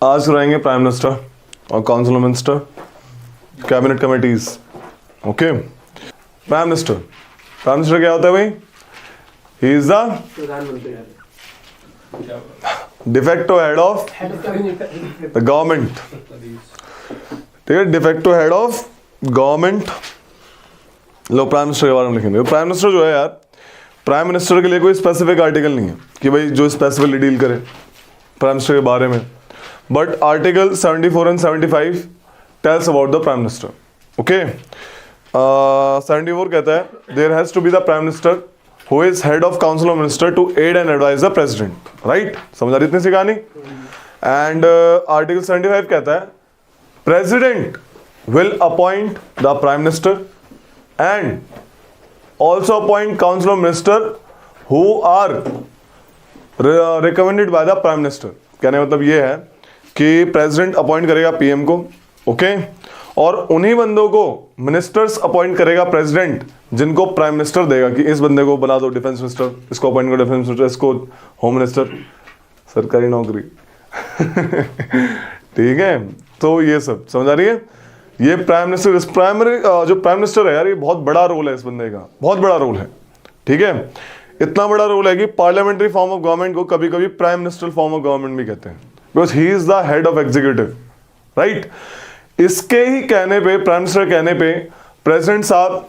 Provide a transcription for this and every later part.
आज रहेंगे prime minister और council of minister, cabinet committees. Okay, prime minister क्या होता है भाई? He is the de facto head of the government. ठीक है, de facto head of government. Low prime minister के बारे में लिखेंगे। प्राइम मिनिस्टर जो है यार, प्राइम मिनिस्टर के लिए कोई स्पेसिफिक आर्टिकल नहीं है कि भाई जो स्पेसिफिकली डील करे प्राइम मिनिस्टर के बारे में, but article 74 and 75 tells about the prime minister. Okay, 74 कहता है there has to be the prime minister who is head of council of minister to aid and advise the president. Right, समझ आ रही इतनी सी कहानी? एंड आर्टिकल 75 कहता है president will appoint the prime minister and also appoint council of minister who are recommended by the prime minister। कहने मतलब ये है कि प्रेसिडेंट अपॉइंट करेगा पीएम को, ओके, और उन्हीं बंदों को मिनिस्टर्स अपॉइंट करेगा प्रेसिडेंट जिनको प्राइम मिनिस्टर देगा कि इस बंदे को बना दो डिफेंस मिनिस्टर, इसको अपॉइंट करो डिफेंस मिनिस्टर, इसको होम मिनिस्टर, सरकारी नौकरी। ठीक है, तो ये सब समझ आ रही है? ये प्राइम मिनिस्टर, प्राइमरी जो प्राइम मिनिस्टर है यार, ये बहुत बड़ा रोल है इस बंदे का, बहुत बड़ा रोल है। ठीक है, इतना बड़ा रोल है कि पार्लियामेंट्री फॉर्म ऑफ गवर्नमेंट को कभी कभी prime minister form of government भी कहते हैं, because he is the head of executive. Right, इसके ही कहने पे, प्राइम मिनिस्टर कहने पे, प्रेसिडेंट साहब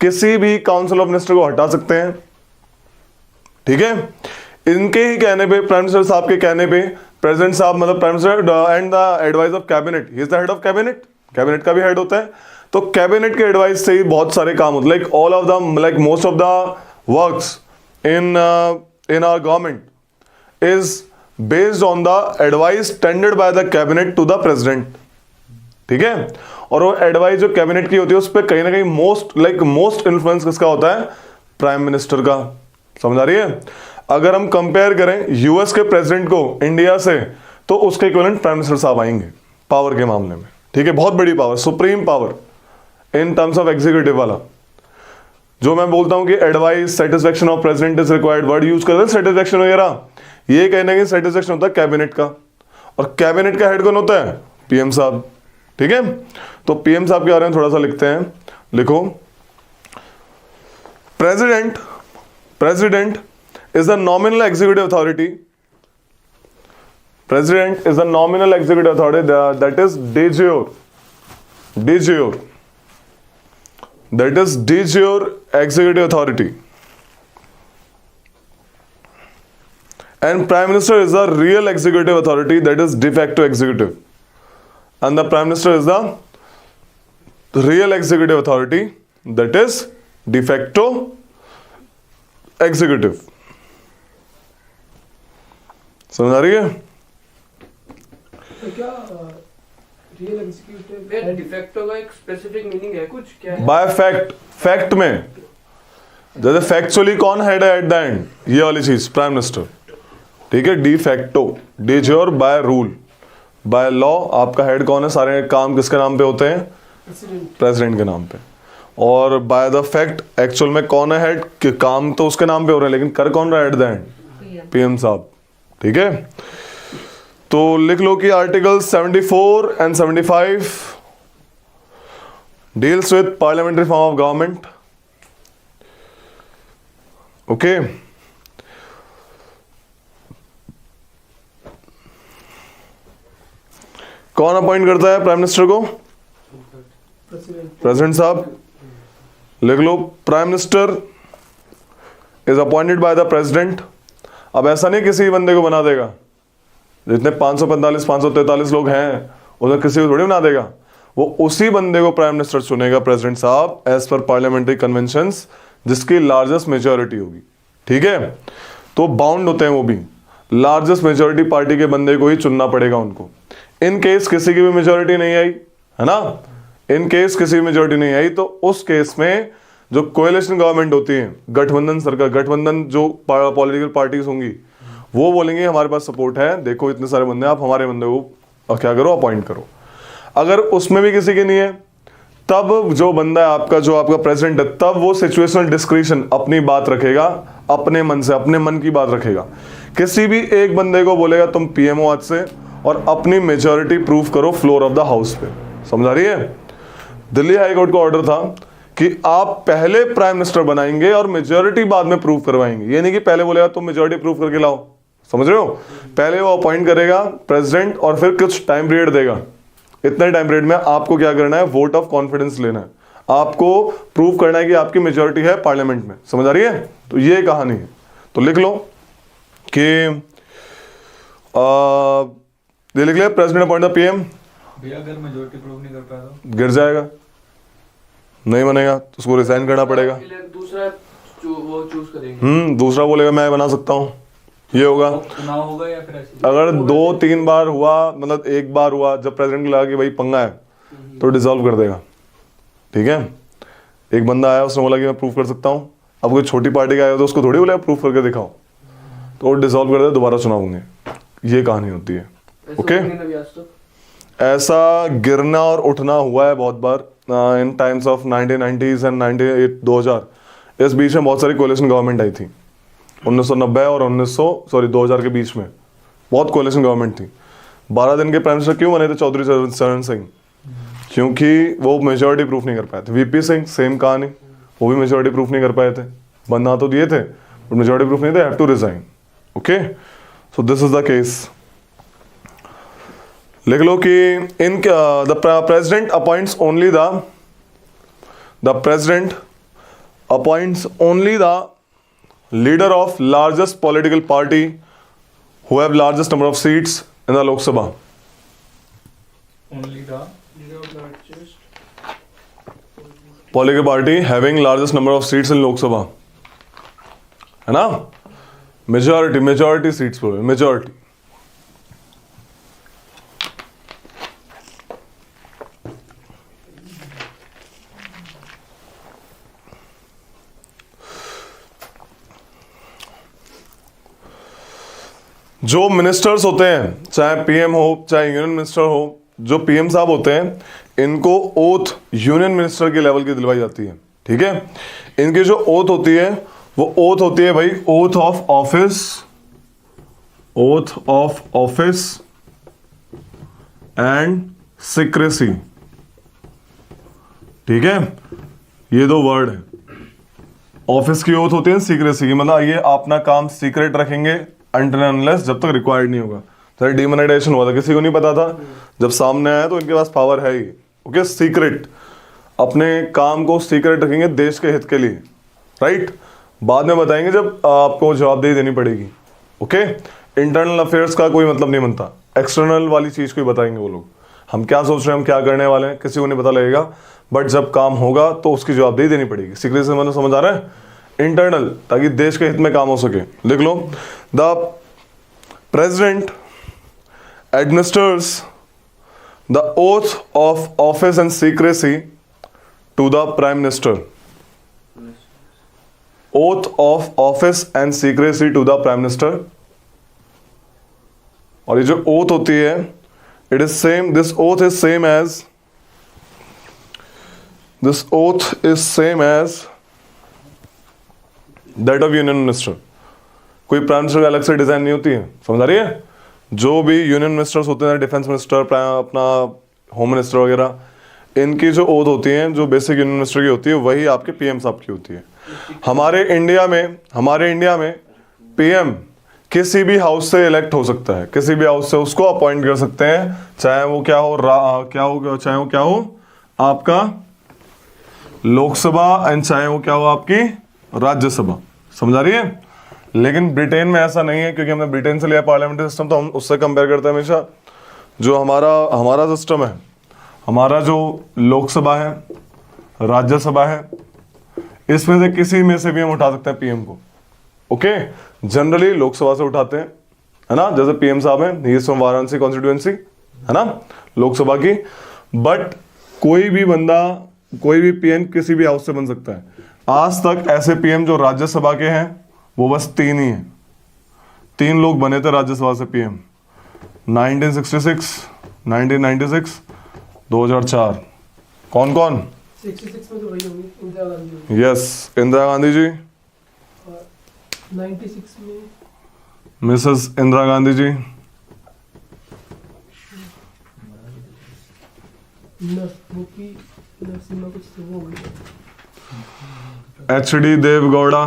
किसी भी काउंसिल ऑफ मिनिस्टर को हटा सकते हैं। ठीक है, इनके ही कहने पे, प्राइम मिनिस्टर साहब के कहने पे, प्रेसिडेंट साहब मतलब prime minister and the advice of cabinet, he is the head of cabinet, cabinet का भी हेड होता है। तो कैबिनेट के एडवाइस से ही बहुत सारे काम होते हैं, like all of the, like most of the works in our government is based on the advice tendered by the cabinet to the president. ठीक है, और वो एडवाइस जो कैबिनेट की होती है उस पर कहीं ना कहीं मोस्ट इन्फ्लुएंस किसका होता है? प्राइम मिनिस्टर का। समझ आ रही है? अगर हम कंपेयर करें यूएस के प्रेसिडेंट को इंडिया से, तो उसके इक्विवेलेंट प्राइम मिनिस्टर साहब आएंगे पावर के मामले में। ठीक है, बहुत बड़ी power, supreme power in terms of executive वाला। जो मैं बोलता हूं कि advice, satisfaction of president is required, word use करते हैं सेटिस्फेक्शन वगैरह, ये कहने की सेटिस्फेक्शन होता है कैबिनेट का, और कैबिनेट का हेड कौन होता है? पीएम साहब। ठीक है, तो पीएम साहब के बारे में थोड़ा सा लिखते हैं। लिखो, president is the nominal executive authority. President is a nominal executive authority that is de jure. That is de jure executive authority. And Prime Minister is the real executive authority, that is de facto executive. And the Prime Minister is the real executive authority, that is de facto executive. समझ आ रही है? तो क्या real executive de facto का एक specific meaning है कुछ? क्या है? बाय फैक्ट में, जैसे फैक्चुअली कौन हेड है एट द एंड, ये वाली चीज प्राइम मिनिस्टर। ठीक है, de facto, D jure, by rule, by law आपका हेड कौन है? सारे काम किसके नाम पे होते हैं? प्रेसिडेंट के नाम पे। और बाय द फैक्ट एक्चुअल में कौन है हेड? कि काम तो उसके नाम पे हो रहे हैं, लेकिन कर कौन रहा है एट द एंड? पीएम साहब। ठीक है, तो लिख लो कि article 74 and 75 deals with parliamentary form of government. Okay, कौन अपॉइंट करता है प्राइम मिनिस्टर को? प्रेसिडेंट साहब। लिख लो, prime minister is appointed by the president. अब ऐसा नहीं किसी बंदे को बना देगा, जितने 545 543 लोग हैं उन्हें किसी को थोड़ी बना देगा, वो उसी बंदे को प्राइम मिनिस्टर चुनेगा प्रेसिडेंट साहब एज पर पार्लियामेंट्री कन्वेंशंस, जिसकी लार्जेस्ट मेजॉरिटी होगी। ठीक है, तो बाउंड होते हैं वो भी, लार्जेस्ट मेजॉरिटी पार्टी के बंदे को ही चुनना पड़ेगा उनको। इन केस किसी की भी मेजॉरिटी नहीं आई, है ना, इन केस किसी की मेजॉरिटी नहीं आई, तो उस केस में जो कोएलिशन गवर्नमेंट होती है, गठबंधन सरकार, गठबंधन जो पॉलिटिकल पार्टीज होंगी, वो बोलेंगे हमारे पास सपोर्ट है, देखो इतने सारे बंदे, आप हमारे बंदे को क्या करो, अपॉइंट करो। अगर उसमें भी किसी की नहीं है, तब जो बंदा है आपका, जो आपका प्रेसिडेंट है, तब वो सिचुएशनल डिस्क्रिशन अपनी बात रखेगा, अपने मन से, अपने मन की बात रखेगा। किसी भी एक बंदे को बोलेगा तुम पीएम हो आज से, और अपनी मेजॉरिटी प्रूफ करो फ्लोर ऑफ द हाउस पे। समझ आ रही है? दिल्ली हाई कोर्ट का ऑर्डर था कि आप पहले प्राइम मिनिस्टर बनाएंगे और मेजॉरिटी बाद में प्रूफ करवाएंगे। ये नहीं कि पहले बोलेगा तुम मेजॉरिटी प्रूफ करके लाओ। समझ रहे हो? पहले वो अपॉइंट करेगा प्रेसिडेंट और फिर कुछ टाइम पीरियड देगा। इतने टाइम पीरियड में आपको क्या करना है? वोट ऑफ कॉन्फिडेंस लेना है, आपको प्रूव करना है कि आपकी मेजॉरिटी है पार्लियामेंट में। समझ आ रही है? तो ये कहानी है। तो लिख लो कि ये लिख लिया, प्रेसिडेंट अपॉइंट द पीएम। भैया अगर मेजॉरिटी प्रूव नहीं कर पाया तो गिर जाएगा, नहीं बनेगा तो उसको रिजाइन करना पड़ेगा। दूसरा वो चूज करेंगे। दूसरा बोलेगा मैं बना सकता हूँ, ये होगा। चुनाव होगा या फिर ऐसे? अगर 2-3 बार हुआ, मतलब एक बार हुआ जब प्रेसिडेंट को लगा कि भाई पंगा है, तो डिसॉल्व कर देगा। ठीक है? एक बंदा आया, उसने बोला कि मैं प्रूफ कर सकता हूँ। अब कोई छोटी पार्टी का आया तो उसको थोड़ी बोला प्रूफ करके दिखाओ, तो वो डिसॉल्व कर दे, दोबारा चुनाव होंगे। ये कहानी होती है। ओके? ऐसा गिरना और उठना हुआ है बहुत बार इन टाइम्स ऑफ 1990s एंड 2000। इस बीच में बहुत सारी कोलिशन गवर्नमेंट आई थी 1990 और 2000 के बीच में बहुत कोलिशन गवर्नमेंट थी। 12 दिन के प्राइम मिनिस्टर क्यों बने थे? चौधरी चरण सिंह, क्योंकि वो मेजॉरिटी प्रूफ नहीं कर पाए थे। वीपी सिंह सेम कहानी, वो भी मेजॉरिटी प्रूफ नहीं कर पाए थे। बना तो दिए थे बट मेजॉरिटी प्रूफ नहीं थे, have to resign. Okay, so this is the case. लिख लो कि in the president appoints only the president appoints only the leader of largest political party who have largest number of seats in the Lok Sabha. Only the political party having largest number of seats in Lok Sabha, है ना? Majority seats बोले, majority. जो ministers होते हैं, चाहे PM हो चाहे union minister हो, जो पीएम साहब होते हैं, इनको ओथ यूनियन मिनिस्टर के लेवल की दिलवाई जाती है। ठीक है? इनकी जो ओथ होती है वो ओथ होती है भाई oath of office and secrecy. ठीक है? ये दो वर्ड है। ऑफिस की ओथ होती है सीक्रेसी की, मतलब ये अपना काम सीक्रेट रखेंगे अनटिल अनलेस, जब तक रिक्वायर्ड नहीं होगा। सर डिमोनेटाइजेशन हुआ था, किसी को नहीं पता था, जब सामने आया तो इनके पास पावर है ही। ओके, सीक्रेट, अपने काम को सीक्रेट रखेंगे देश के हित के लिए। राइट? बाद में बताएंगे जब आपको जवाबदेही देनी पड़ेगी। ओके? इंटरनल अफेयर्स का कोई मतलब नहीं बनता, एक्सटर्नल वाली चीज को ही बताएंगे वो लोग। हम क्या सोच रहे हैं, हम क्या करने वाले हैं, किसी को नहीं पता लगेगा, बट जब काम होगा तो उसकी जवाबदेही देनी पड़ेगी। सीक्रेट से मतलब समझ आ रहा है? इंटरनल, ताकि देश के हित में काम हो सके। लिख लो, the president administers the oath of office and secrecy to the prime minister. Oath of office and secrecy to the prime minister. और ये जो oath होती है, it is same, this oath is same as that of union minister. कोई prime minister का अलग से design नहीं होती है। समझ आ रही है? जो भी यूनियन मिनिस्टर्स होते हैं, डिफेंस मिनिस्टर, अपना होम मिनिस्टर वगैरह, इनकी जो ओथ होती है, जो बेसिक यूनियन मिनिस्टर की होती है, वही आपके पीएम साहब की होती है। हमारे इंडिया में पीएम किसी भी हाउस से इलेक्ट हो सकता है, किसी भी हाउस से उसको अपॉइंट कर सकते हैं, चाहे वो क्या हो आपका लोकसभा एंड चाहे वो क्या हो आपकी राज्यसभा। समझ आ रही है? लेकिन ब्रिटेन में ऐसा नहीं है, क्योंकि हमने ब्रिटेन से लिया पार्लियामेंट्री सिस्टम, तो हम उससे कंपेयर करते हैं हमेशा। जो हमारा सिस्टम है, हमारा जो लोकसभा है, राज्यसभा है, इसमें से किसी में से भी हम उठा सकते हैं पीएम को। ओके? जनरली लोकसभा से उठाते हैं, है ना? जैसे पीएम साहब हैं, ये वाराणसी कॉन्स्टिट्यूएंसी है ना लोकसभा की। बट कोई भी बंदा, कोई भी पीएम किसी भी हाउस से बन सकता है। आज तक ऐसे पीएम जो राज्यसभा के हैं वो बस 3 ही हैं। 3 लोग बने थे राज्यसभा से पीएम, 1966, 1996, 2004। कौन कौन? 66 में तो वही होंगी, इंदिरा गांधी होंगी। यस, इंदिरा गांधी जी। 96 में मिसेस इंदिरा गांधी जी। वो की नरसिम्हा कुछ तो वो हो गया। HD देवगौड़ा,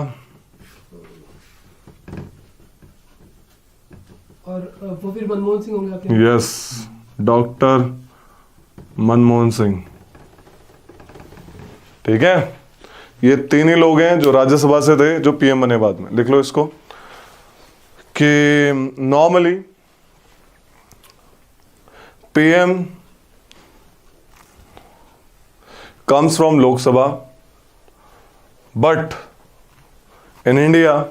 और वो फिर मनमोहन सिंह होंगे आपके। Yes, doctor Manmohan Singh. ठीक है, ये तीन ही लोग हैं जो राज्यसभा से थे जो पीएम बने बाद में। लिख लो इसको कि normally PM comes from Lok Sabha, but in India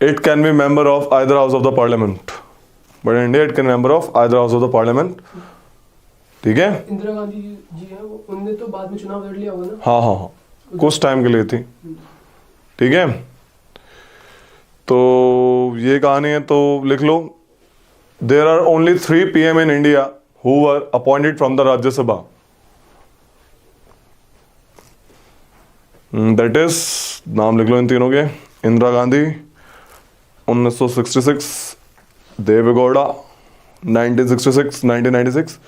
it can be member of either house of the parliament. But in India it can be member of either house of the parliament. ठीक है? इंदिरा गांधी जी हैं वो, उनने तो बाद में चुनाव लड़ लिया होगा ना। हाँ हाँ हाँ, कुछ टाइम के लिए थी। ठीक है, तो ये कहानी है। तो लिख लो, there are only 3 PM in India who were appointed from the Rajya Sabha. That is, नाम लिख लो इन तीनों के, इंदिरा गांधी 1966, देवेगौड़ा 1996,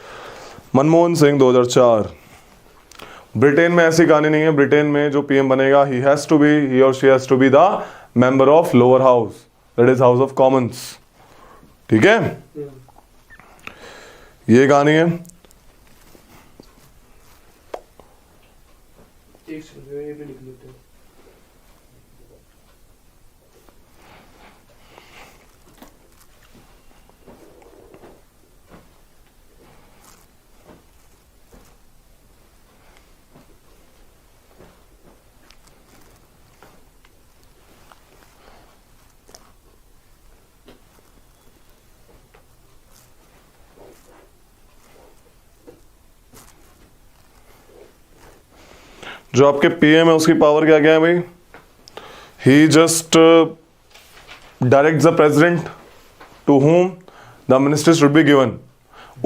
मनमोहन सिंह 2004। ब्रिटेन में ऐसी कहानी नहीं है। ब्रिटेन में जो पीएम बनेगा ही और she has to be the member of lower house, that is house of commons. ठीक है, ये कहानी है। एक सेकंड ये भी लिख लेते हैं। जो आपके पीएम है उसकी पावर क्या क्या है भाई? He just direct the president to whom the ministry should be given.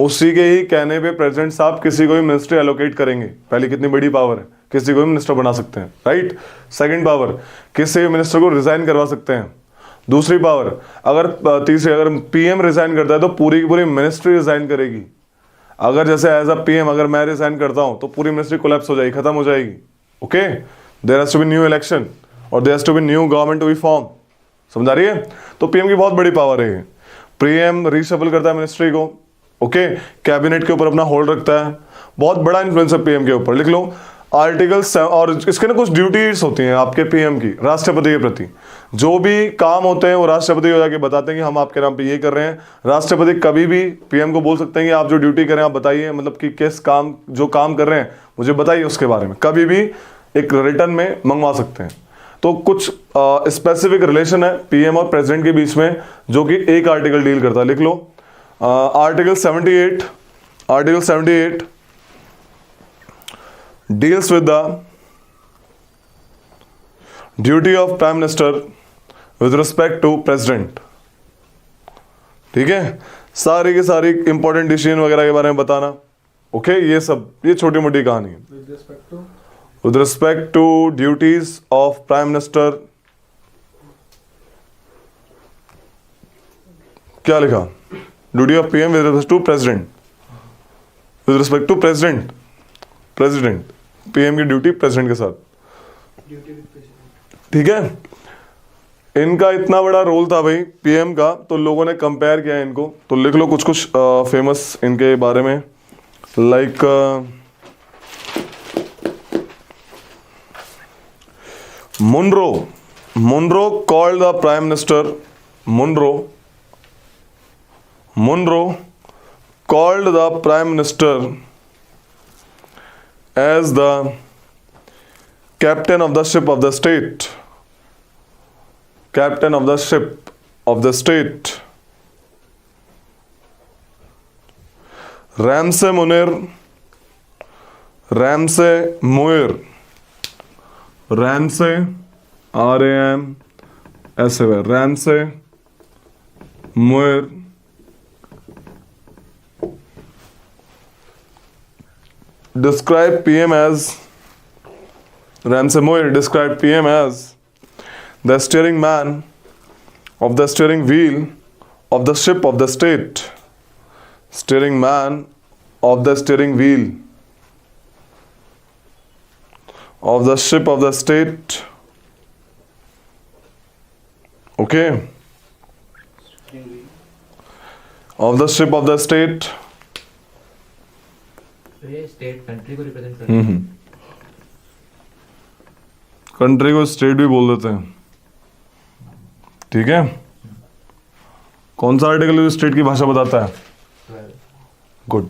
उसी के ही कहने पे प्रेसिडेंट साहब किसी को भी मिनिस्ट्री एलोकेट करेंगे। पहले कितनी बड़ी पावर है, किसी को भी मिनिस्टर बना सकते हैं, राइट। सेकंड पावर, किसी भी मिनिस्टर को रिजाइन करवा सकते हैं। दूसरी पावर, तीसरी, अगर पीएम रिजाइन करता है तो पूरी की पूरी मिनिस्ट्री रिजाइन करेगी। अगर जैसे एज अ पीएम अगर मैं रिजाइन करता हूं तो पूरी मिनिस्ट्री कोलैप्स हो जाएगी, खत्म हो जाएगी। Okay, there has to be new election और there has to be new government to be form. समझ आ रही है? तो पीएम की बहुत बड़ी पावर है। पीएम रीशफल करता है मिनिस्ट्री को, ओके, कैबिनेट के ऊपर अपना होल्ड रखता है। बहुत बड़ा इन्फ्लुएंस है पीएम के ऊपर। लिख लो आर्टिकल, और इसके ना कुछ ड्यूटीज होती हैं आपके पीएम की राष्ट्रपति के प्रति। जो भी काम होते हैं वो राष्ट्रपति को जाके बताते हैं कि हम आपके नाम पे ये कर रहे हैं। राष्ट्रपति कभी भी पीएम को बोल सकते हैं कि आप जो ड्यूटी करें आप बताइए, मतलब कि किस काम, जो काम कर रहे हैं मुझे बताइए उसके बारे में, कभी भी एक रिटर्न में मंगवा सकते हैं। तो कुछ स्पेसिफिक रिलेशन है पीएम और प्रेसिडेंट के बीच में जो कि एक आर्टिकल डील करता है। लिख लो article 78 deals with the duty of prime minister with respect to president। ठीक है, सारी की सारी इंपॉर्टेंट डिसीजन वगैरह के बारे में बताना। ओके, ये सब, ये छोटी मोटी कहानी है। With respect to duties of prime minister, क्या लिखा? Duty of PM with respect to president, with respect to president, PM की ड्यूटी प्रेसिडेंट के साथ। ठीक है, इनका इतना बड़ा रोल था भाई पीएम का, तो लोगों ने कंपेयर किया इनको। तो लिख लो कुछ कुछ फेमस इनके बारे में, like Munro called the prime minister, Munro called the prime minister as the captain of the ship of the state, Ramsay Munir, Ramsay Muir described PM as the steering man of the steering wheel of the ship of the state, steering man of the steering wheel of the ship of the state. Okay, of the ship of the state. ये state country को represent करता है। Country को state भी बोल देते हैं, ठीक है। कौन सा आर्टिकल स्टेट की भाषा बताता है? गुड।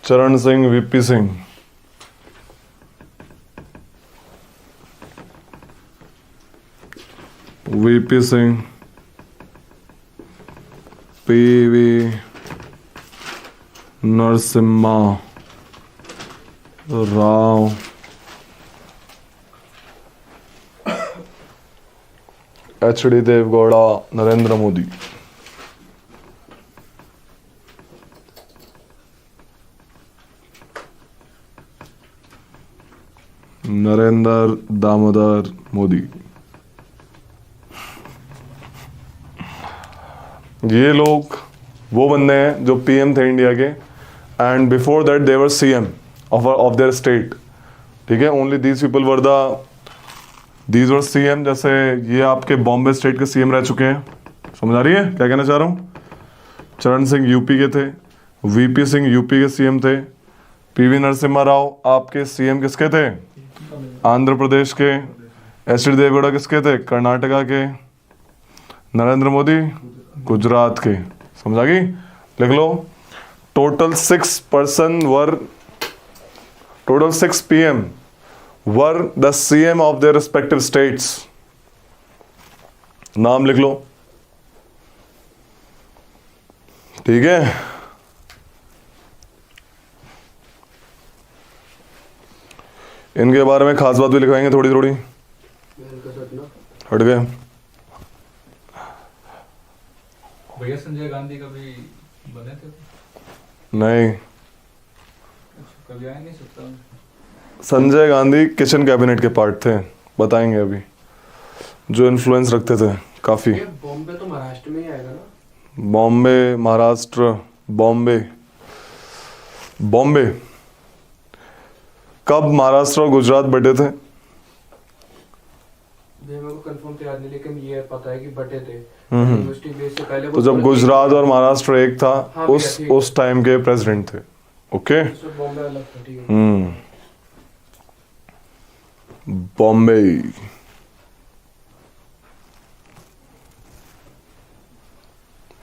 चरण सिंह, वीपी सिंह। वीपी सिंह, पीवी नरसिम्हा राव, एच.डी. देवगौड़ा, नरेंद्र मोदी। नरेंद्र दामोदर मोदी। ये लोग वो बंदे हैं जो पीएम थे इंडिया के, and before that they were CM of there state, ठीक है। Only these people were these were CM. जैसे ये आपके बॉम्बे स्टेट के सीएम रह चुके हैं, समझ आ रही है क्या कहना चाह रहा हूँ। चरण सिंह यूपी के थे, वीपी सिंह यूपी के सीएम थे, पीवी नरसिम्हा राव आपके सीएम किसके थे? आंध्र प्रदेश के। एच.डी. देवगौड़ा किसके थे? कर्नाटका के। नरेंद्र मोदी गुजरात के। समझ आ गई? लिख लो। Total 6 PM were the CM of their respective states. नाम लिख लो, ठीक है। इनके बारे में खास बात भी लिखवाएंगे थोड़ी थोड़ी। हट गए भैया। संजय गांधी कभी बने थे? नहीं, अच्छा, कभी आया नहीं सकता। संजय गांधी किचन कैबिनेट के पार्ट थे, बताएंगे अभी, जो इन्फ्लुएंस रखते थे काफी। बॉम्बे तो महाराष्ट्र में ही आएगा ना? बॉम्बे, महाराष्ट्र, बॉम्बे कब महाराष्ट्र और गुजरात बटे थे? मेरे को कंफर्म तो याद नहीं, लेकिन ये पता है कि बटे थे। यूनिवर्सिटी बेस से पहले तो जब गुजरात और महाराष्ट्र एक था, हाँ, उस टाइम के प्रेसिडेंट थे। ओके, बॉम्बे अलग था, ठीक है। बॉम्बे।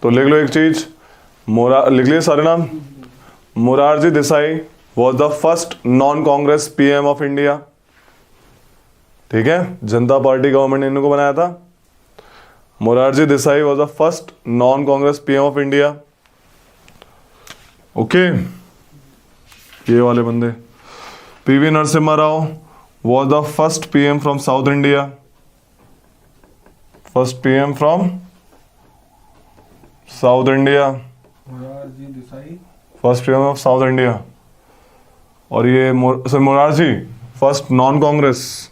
तो लिख लो एक चीज, लिख लिए सारे नाम। Morarji Desai was the first non-Congress PM of India, ठीक है। जनता पार्टी गवर्नमेंट ने इनको बनाया था। Morarji Desai was the first non-Congress PM of India, okay. ये वाले बंदे। PV Narasimha Rao was the first PM from South India, first PM from South India, Morarji Desai first PM of South India। और ये Morarji first non Congress,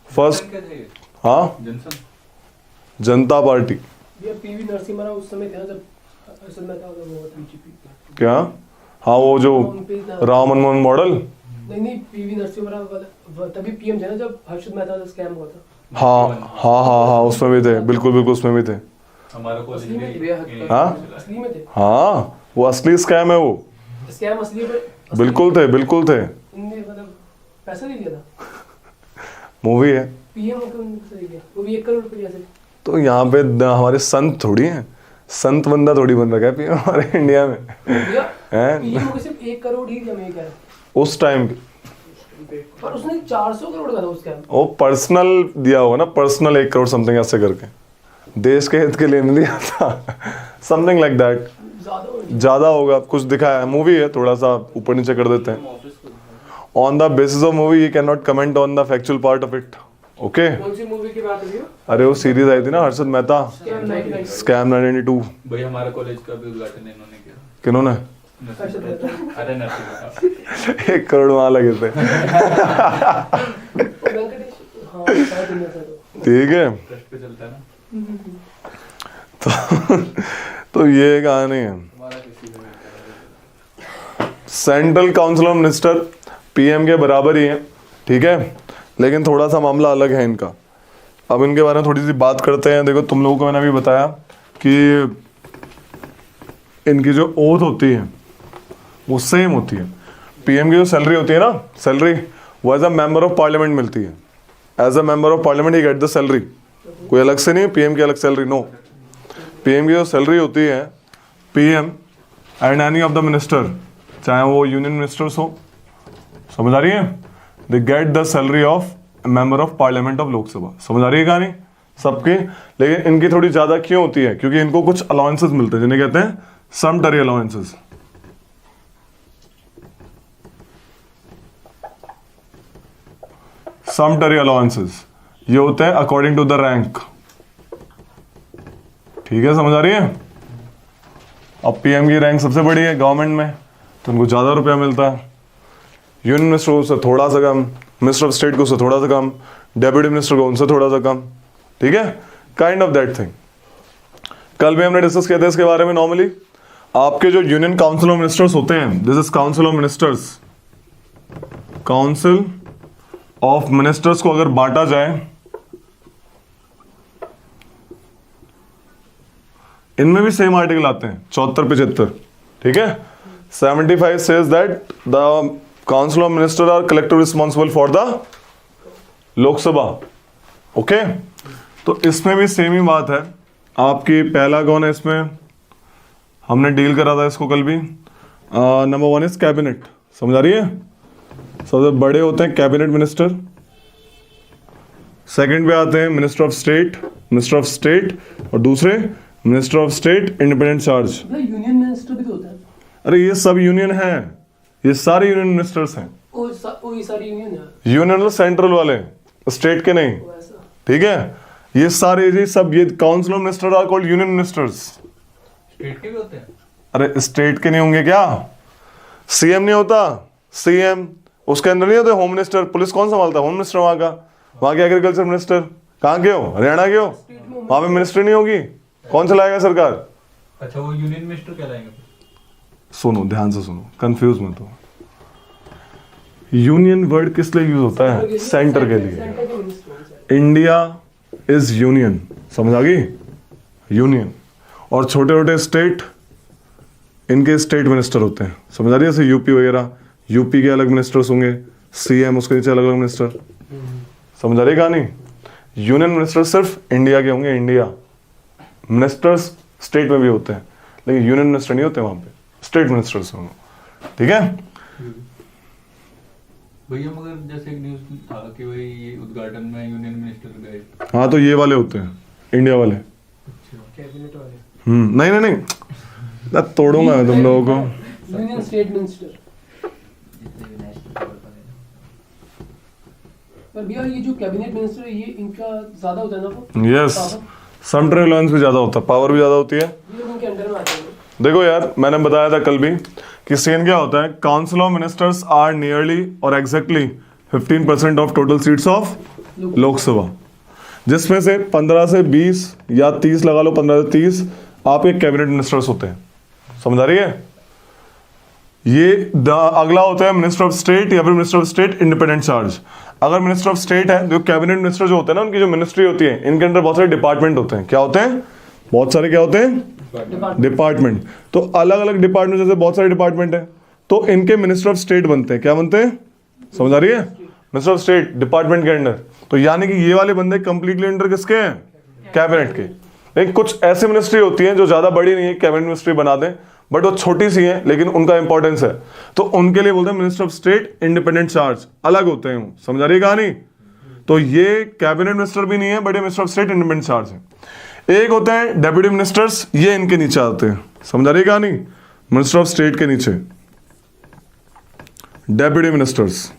first, क्या थे ये? हाँ, जनसंघ। जनता पार्टी। ये पीवी नरसिम्हा राव उस समय था जब हर्षद मेहता का वो बीजेपी। क्या? हाँ, वो जो राम मनमोहन मॉडल। नहीं, पीवी नरसिम्हा राव वाला तभी पीएम थे ना जब हर्षद मेहता का स्कैम हुआ था। हाँ, उसमें भी थे, बिल्कुल उसमें भी थे। हमारा कॉलेज असली में थे भी भैया, हाँ? असली में थे। हाँ, वो असली स्कैम है वो। स्कैम असली में बिल्कुल थे। इनने मतलब पैसा नहीं दिया था। मूवी है, पीएम को पैसा नहीं दिया, वो भी 1 करोड़ रुपया से। तो यहाँ पे हमारे संत थोड़ी हैं, संत बंदा थोड़ी बन रखा है पीएम हमारे इंडिया में, हैं? पीएम को सिर्फ 1 करोड़ ही दिया, मैं कह रहा उस टाइम पर उसने 400 करोड़ का था उसका। वो पर्सनल दिया होगा ना, पर्सनल 1 करोड़ समथिंग ऐसे करके, देश के हित के लिए नहीं दिया था, समथिंग लाइक दैट। ज्यादा होगा, कुछ दिखाया है, मूवी है, थोड़ा सा ऊपर नीचे कर देते हैं। On the basis of movie you can not comment on the factual part of it, okay. कौन सी मूवी की बात हो रही है? अरे वो सीरीज आई थी ना हर्षद मेहता, स्कैम 99। स्कैम 92। भाई हमारे कॉलेज का भी उद्घाटन इन्होंने किया। किन्होंने? अरे नरसिंह 1 करोड़ वहां लगे थे। वेंकटेश हाँ साउथ इंडिया से तो ठीक है, ट्रस्ट पे चलता है ना तो ये कहानी है। हमारा किसी को नहीं central council of minister PM के बराबर ही है, ठीक है, लेकिन थोड़ा सा मामला अलग है इनका। अब इनके बारे में थोड़ी सी बात करते हैं। देखो तुम लोगों को मैंने अभी बताया कि इनकी जो ओथ होती है वो सेम होती है। पीएम की जो सैलरी होती है ना, सैलरी वो as a member of parliament मिलती है। As a member of parliament he get the salary, कोई अलग से नहीं है पीएम की अलग सैलरी, नो। पीएम की जो सैलरी होती है, PM and any of the minister, चाहे वो यूनियन मिनिस्टर्स हो, समझ आ रही है, they get the salary of member of parliament of Lok Sabha. समझ आ रही है कहानी सबकी? लेकिन इनकी थोड़ी ज्यादा क्यों होती है? क्योंकि इनको कुछ अलाउंसेस मिलते हैं जिन्हें कहते हैं समटरी अलाउंसेस। समटरी अलाउंसेस ये होते हैं अकॉर्डिंग टू द रैंक, ठीक है, समझ आ रही है? अब पीएम की रैंक सबसे बड़ी है गवर्नमेंट में, तो उनको ज्यादा रुपया मिलता है। यूनियन मिनिस्टर को उससे थोड़ा सा कम, मिनिस्टर ऑफ स्टेट को उससे थोड़ा सा कम, डेप्यूटी मिनिस्टर को उनसे थोड़ा सा कम, ठीक है, काइंड ऑफ दैट थिंग। कल भी हमने डिस्कस किया था इसके बारे में। नॉर्मली आपके जो यूनियन काउंसिल ऑफ मिनिस्टर्स होते हैं, this is council of ministers, council of ministers को अगर बांटा जाए, इनमें भी सेम आर्टिकल आते हैं 74-75, ठीक है। 75 says that the council of minister are collective responsible for the Lok Sabha, okay. तो इसमें भी सेम ही बात है। आपकी पहला कौन है इसमें, हमने डील करा था इसको कल भी। नंबर 1 इज कैबिनेट, समझ आ रही है? सबसे बड़े होते हैं कैबिनेट मिनिस्टर। सेकंड पे आते हैं minister of state, minister of state, और दूसरे minister of state independent charge. Union minister भी तो होता है। अरे ये सब यूनियन है, ये सारे यूनियन मिनिस्टर्स हैं। ये सारी यूनियन है। यूनियन सेंट्रल वाले, स्टेट के नहीं, वो ऐसा ठीक है। ये सारे ये सब ये council of minister are called union ministers. State के भी होते हैं। अरे स्टेट के नहीं होंगे क्या? सीएम नहीं होता, सीएम उसके अंदर नहीं होते होम मिनिस्टर। पुलिस कौन संभालता है? होम मिनिस्टर वहां का। वहां के एग्रीकल्चर मिनिस्टर कहाँ के हो? हरियाणा के हो? वहां पे मिनिस्ट्री नहीं होगी, कौन चलाएगा सरकार? अच्छा वो यूनियन मिनिस्टर कहलाएंगे। सुनो ध्यान से सुनो, कंफ्यूज मत हो। यूनियन वर्ड किस लिए यूज होता है? सेंटर के लिए। सेंटर के मिनिस्टर। इंडिया इज यूनियन, समझ आ गई? यूनियन। और छोटे छोटे स्टेट, इनके स्टेट मिनिस्टर होते हैं, समझ आ रही है? जैसे यूपी वगैरह, यूपी के अलग मिनिस्टर्स होंगे, सीएम उसके नीचे अलग अलग मिनिस्टर, समझ आ रही है कहानी? यूनियन मिनिस्टर सिर्फ इंडिया के होंगे, इंडिया। मिनिस्टर्स स्टेट में भी होते हैं, लेकिन यूनियन मिनिस्टर नहीं होते वहां पे, स्टेट मिनिस्टर्स होंगे, ठीक है। भैया मगर जैसे एक न्यूज था कि भाई ये उद्घाटन में यूनियन मिनिस्टर गए। हाँ तो ये वाले होते हैं, इंडिया वाले। कैबिनेट वाले। नहीं नहीं नहीं, मैं तोड़ूंगा मैं तुम लोगों को। Union state minister. पर भैया ये जो कैबिनेट मिनिस्टर है, ये इनका ज्यादा होता है ना वो? यस, समटरी अलाउंस भी ज्यादा होता है, पावर भी ज्यादा होती है। ये लोग उनके अंडर में आते हैं। देखो यार, मैंने बताया था कल भी कि सीन क्या होता है। Council of ministers are nearly or exactly 15% of total seats of Lok Sabha, जिसमें से 15 से 20 या 30 लगा लो, 15 से 30 आपके कैबिनेट मिनिस्टर्स होते हैं, समझ आ रही है? ये अगला होता है मिनिस्टर ऑफ स्टेट या फिर minister of state independent charge. अगर मिनिस्टर ऑफ स्टेट है, जो कैबिनेट मिनिस्टर जो होते हैं ना, उनकी जो मिनिस्ट्री होती है, इनके अंदर बहुत सारे डिपार्टमेंट होते हैं। क्या होते हैं? बहुत सारे क्या होते हैं? डिपार्टमेंट। तो अलग अलग डिपार्टमेंट, जैसे बहुत सारे डिपार्टमेंट है, तो इनके मिनिस्टर ऑफ स्टेट बनते हैं। क्या बनते हैं? समझ आ रही है? मिनिस्टर ऑफ स्टेट डिपार्टमेंट के अंडर। तो यानी कि ये वाले बंदे कंप्लीटली अंडर किसके हैं? कैबिनेट के। लेकिन कुछ ऐसी मिनिस्ट्री होती है जो ज्यादा बड़ी नहीं है, कैबिनेट मिनिस्ट्री बना दें, बट वो छोटी सी है लेकिन उनका इंपॉर्टेंस है, तो उनके लिए बोलते हैं minister of state independent charge. अलग होते हैं, समझ आ रही है कहानी? तो ये कैबिनेट मिनिस्टर भी नहीं है, बट ये minister of state independent charge है। एक होते हैं डेप्यूटी मिनिस्टर्स, ये इनके नीचे आते हैं, समझ आ रही है कहानी? मिनिस्टर ऑफ स्टेट के नीचे डेप्यूटी मिनिस्टर्स।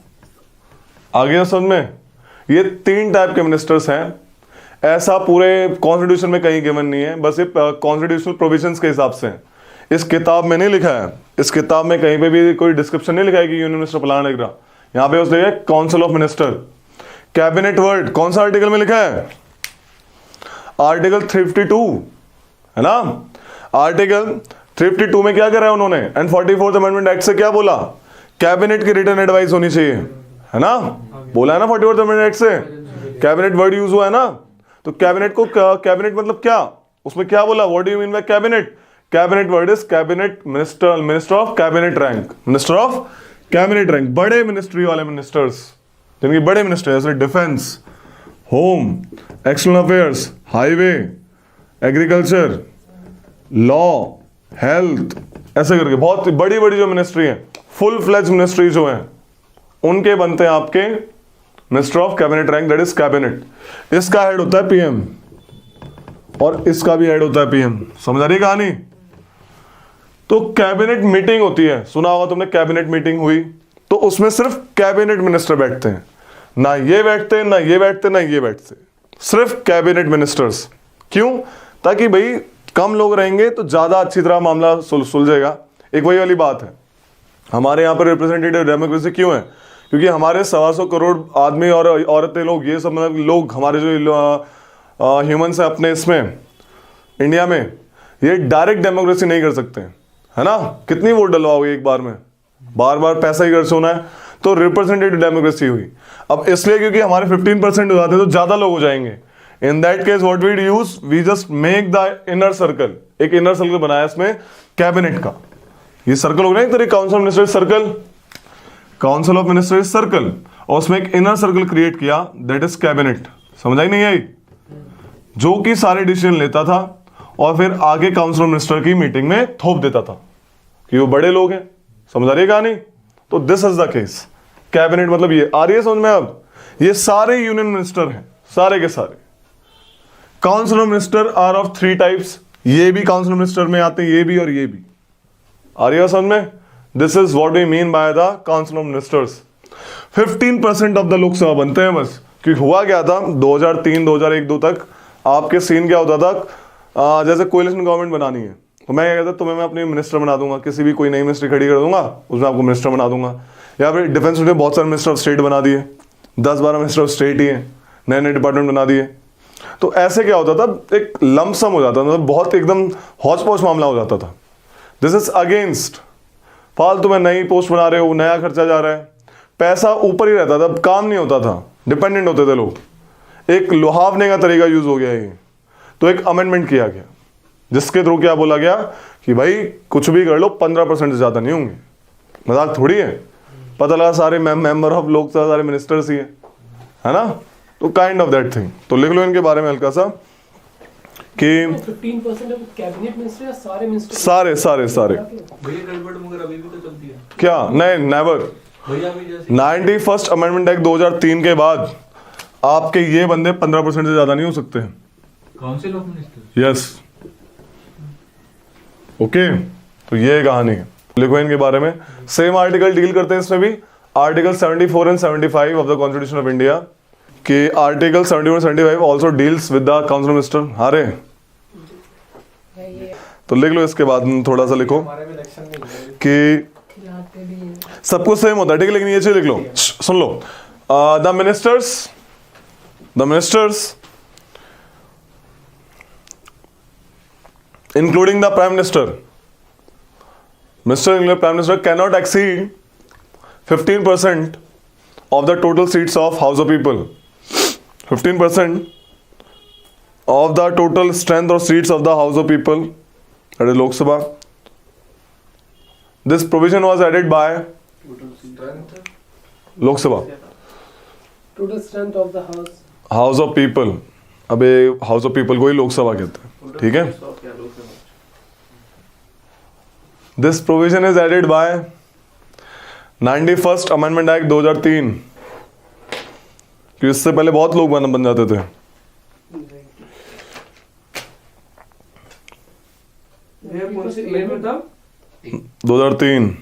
आ गया समझ में? ये 3 टाइप के मिनिस्टर्स हैं। ऐसा पूरे कॉन्स्टिट्यूशन में कहीं गिवन नहीं है, बस ये कॉन्स्टिट्यूशनल प्रोविजंस के हिसाब से है। इस किताब में नहीं लिखा है, इस किताब में कहीं पे भी कोई डिस्क्रिप्शन नहीं लिखा है कि यूनियन मिनिस्टर प्लान लिख रहा। यहाँ पे उसने लिखा council of minister. Cabinet word कौन सा आर्टिकल में लिखा है? आर्टिकल 352 है ना। आर्टिकल 352 में क्या करा है उन्होंने? एंड 44th अमेंडमेंट एक्ट से क्या बोला? कैबिनेट की रिटर्न एडवाइस होनी चाहिए, है ना। बोला है ना 44th अमेंडमेंट एक्ट से, कैबिनेट वर्ड यूज हुआ है ना। तो कैबिनेट को, कैबिनेट मतलब क्या, उसमें क्या बोला? What do you mean by cabinet? Cabinet word is cabinet minister, minister of cabinet rank, minister of cabinet rank, बड़े मिनिस्ट्री वाले मिनिस्टर्स, जिनके बड़े मिनिस्टर जैसे defence, home, external affairs, highway, agriculture, law, health, ऐसे करके बहुत बड़ी बड़ी जो मिनिस्ट्री है, फुल फ्लेज मिनिस्ट्री जो है, उनके बनते हैं आपके minister of cabinet rank, that is cabinet. इसका हेड होता है पीएम और इसका भी हेड होता है पीएम। समझ आ रही है कहानी? तो कैबिनेट मीटिंग होती है, सुना होगा तुमने, कैबिनेट मीटिंग हुई तो उसमें सिर्फ कैबिनेट मिनिस्टर बैठते हैं, ना ये बैठते, ना ये बैठते, ना ये बैठते, सिर्फ कैबिनेट मिनिस्टर्स। क्यों? ताकि भाई कम लोग रहेंगे तो ज्यादा अच्छी तरह मामला सुलझेगा। एक वही वाली बात है, हमारे यहाँ पर रिप्रेजेंटेटिव डेमोक्रेसी क्यों है? क्योंकि हमारे 125 करोड़ आदमी और औरतें लोग, ये सब मतलब लोग हमारे जो ह्यूमंस है अपने इसमें इंडिया में, ये डायरेक्ट डेमोक्रेसी नहीं कर सकते, है ना। कितनी वोट डलवाओगे एक बार में? बार बार पैसा ही खर्च होना है। तो रिप्रेजेंटेटिव डेमोक्रेसी हुई। अब इसलिए क्योंकि हमारे 15% हो जाते हैं तो ज्यादा लोग हो जाएंगे। In that case what we use, we just make the inner circle, एक इनर सर्कल बनाया इसमें कैबिनेट का। ये सर्कल हो गया एक तरह council of ministers circle, council of ministers circle, और उसमें एक इनर सर्कल क्रिएट किया, दैट इज कैबिनेट। समझ आई नहीं आई? जो कि सारे डिसीजन लेता था और फिर आगे काउंसिल ऑफ मिनिस्टर की मीटिंग में थोप देता था कि वो बड़े लोग हैं। समझ आ रही है कहानी? तो this is the case. Cabinet मतलब ये आ रही है समझ में? अब ये सारे यूनियन मिनिस्टर हैं, सारे के सारे। Council of minister are of 3 types, ये भी काउंसिल ऑफ मिनिस्टर में आते हैं, ये भी और ये भी। आ रही है समझ में? This is what we mean by the council of ministers. 15% of the Lok Sabha बनते हैं बस। क्योंकि हुआ क्या था 2003 2001 तक आपके सीन क्या होता था, जैसे कोएलिशन गवर्नमेंट बनानी है तो मैं क्या कहता, तुम्हें मैं अपनी मिनिस्टर बना दूंगा, किसी भी कोई नई मिनिस्ट्री खड़ी कर दूंगा, उसमें आपको मिनिस्टर बना दूंगा। या फिर डिफेंस में बहुत सारे मिनिस्टर ऑफ स्टेट बना दिए, 10-12 मिनिस्टर ऑफ स्टेट ही है, नए नए डिपार्टमेंट बना दिए। तो ऐसे क्या होता था, एक लमसम हो जाता था, मतलब बहुत एकदम हौच पौच मामला हो जाता था। This is against. फालतू में नई पोस्ट बना रहे हो, नया खर्चा जा रहा है, पैसा ऊपर ही रहता था, काम नहीं होता था, डिपेंडेंट होते थे लोग। एक लुहावने का तरीका यूज हो गया ये। तो एक अमेंडमेंट किया गया जिसके थ्रू क्या बोला गया कि भाई कुछ भी कर लो 15% से ज्यादा नहीं होंगे। मजाक थोड़ी है। पता लगा सारे मेंबर ऑफ लोग सारे मिनिस्टर्स ही है ना। तो काइंड ऑफ दैट थिंग। तो लिख लो इनके बारे में हल्का सा कि 15% ऑफ कैबिनेट मिनिस्टर या सारे मिनिस्टर? सारे भैया गड़बड़ मगर अभी भी तो चलती है क्या? नहीं, नेवर। भैया भी जैसे 91st अमेंडमेंट एक्ट 2003 के बाद आपके ये बंदे 15% से ज्यादा नहीं हो सकते। Council of minister. Yes, okay. तो ये कहानी है। लिखो इनके बारे में। सेम आर्टिकल डील करते हैं इसमें भी, article 74 and 75 of the constitution of India के आर्टिकल 74 और 75 also deals with the council minister. हारे तो लिख लो इसके बाद थोड़ा सा लिखो कि सब कुछ सेम होता है, ठीक है, लेकिन ये चीज लिख लो, सुन लो। The ministers including the prime minister cannot exceed 15% of the total seats of House of People. 15% of the total strength or seats of the House of People, that is Lok Sabha. This provision was added by Lok Sabha. Total strength of the house, house of people. अबे house of people को ही लोकसभा कहते हैं, ठीक है। This provision is added by 91st amendment act 2003। कि इससे पहले बहुत लोग बन जाते थे। ये कौन सी ईयर में था? 2003।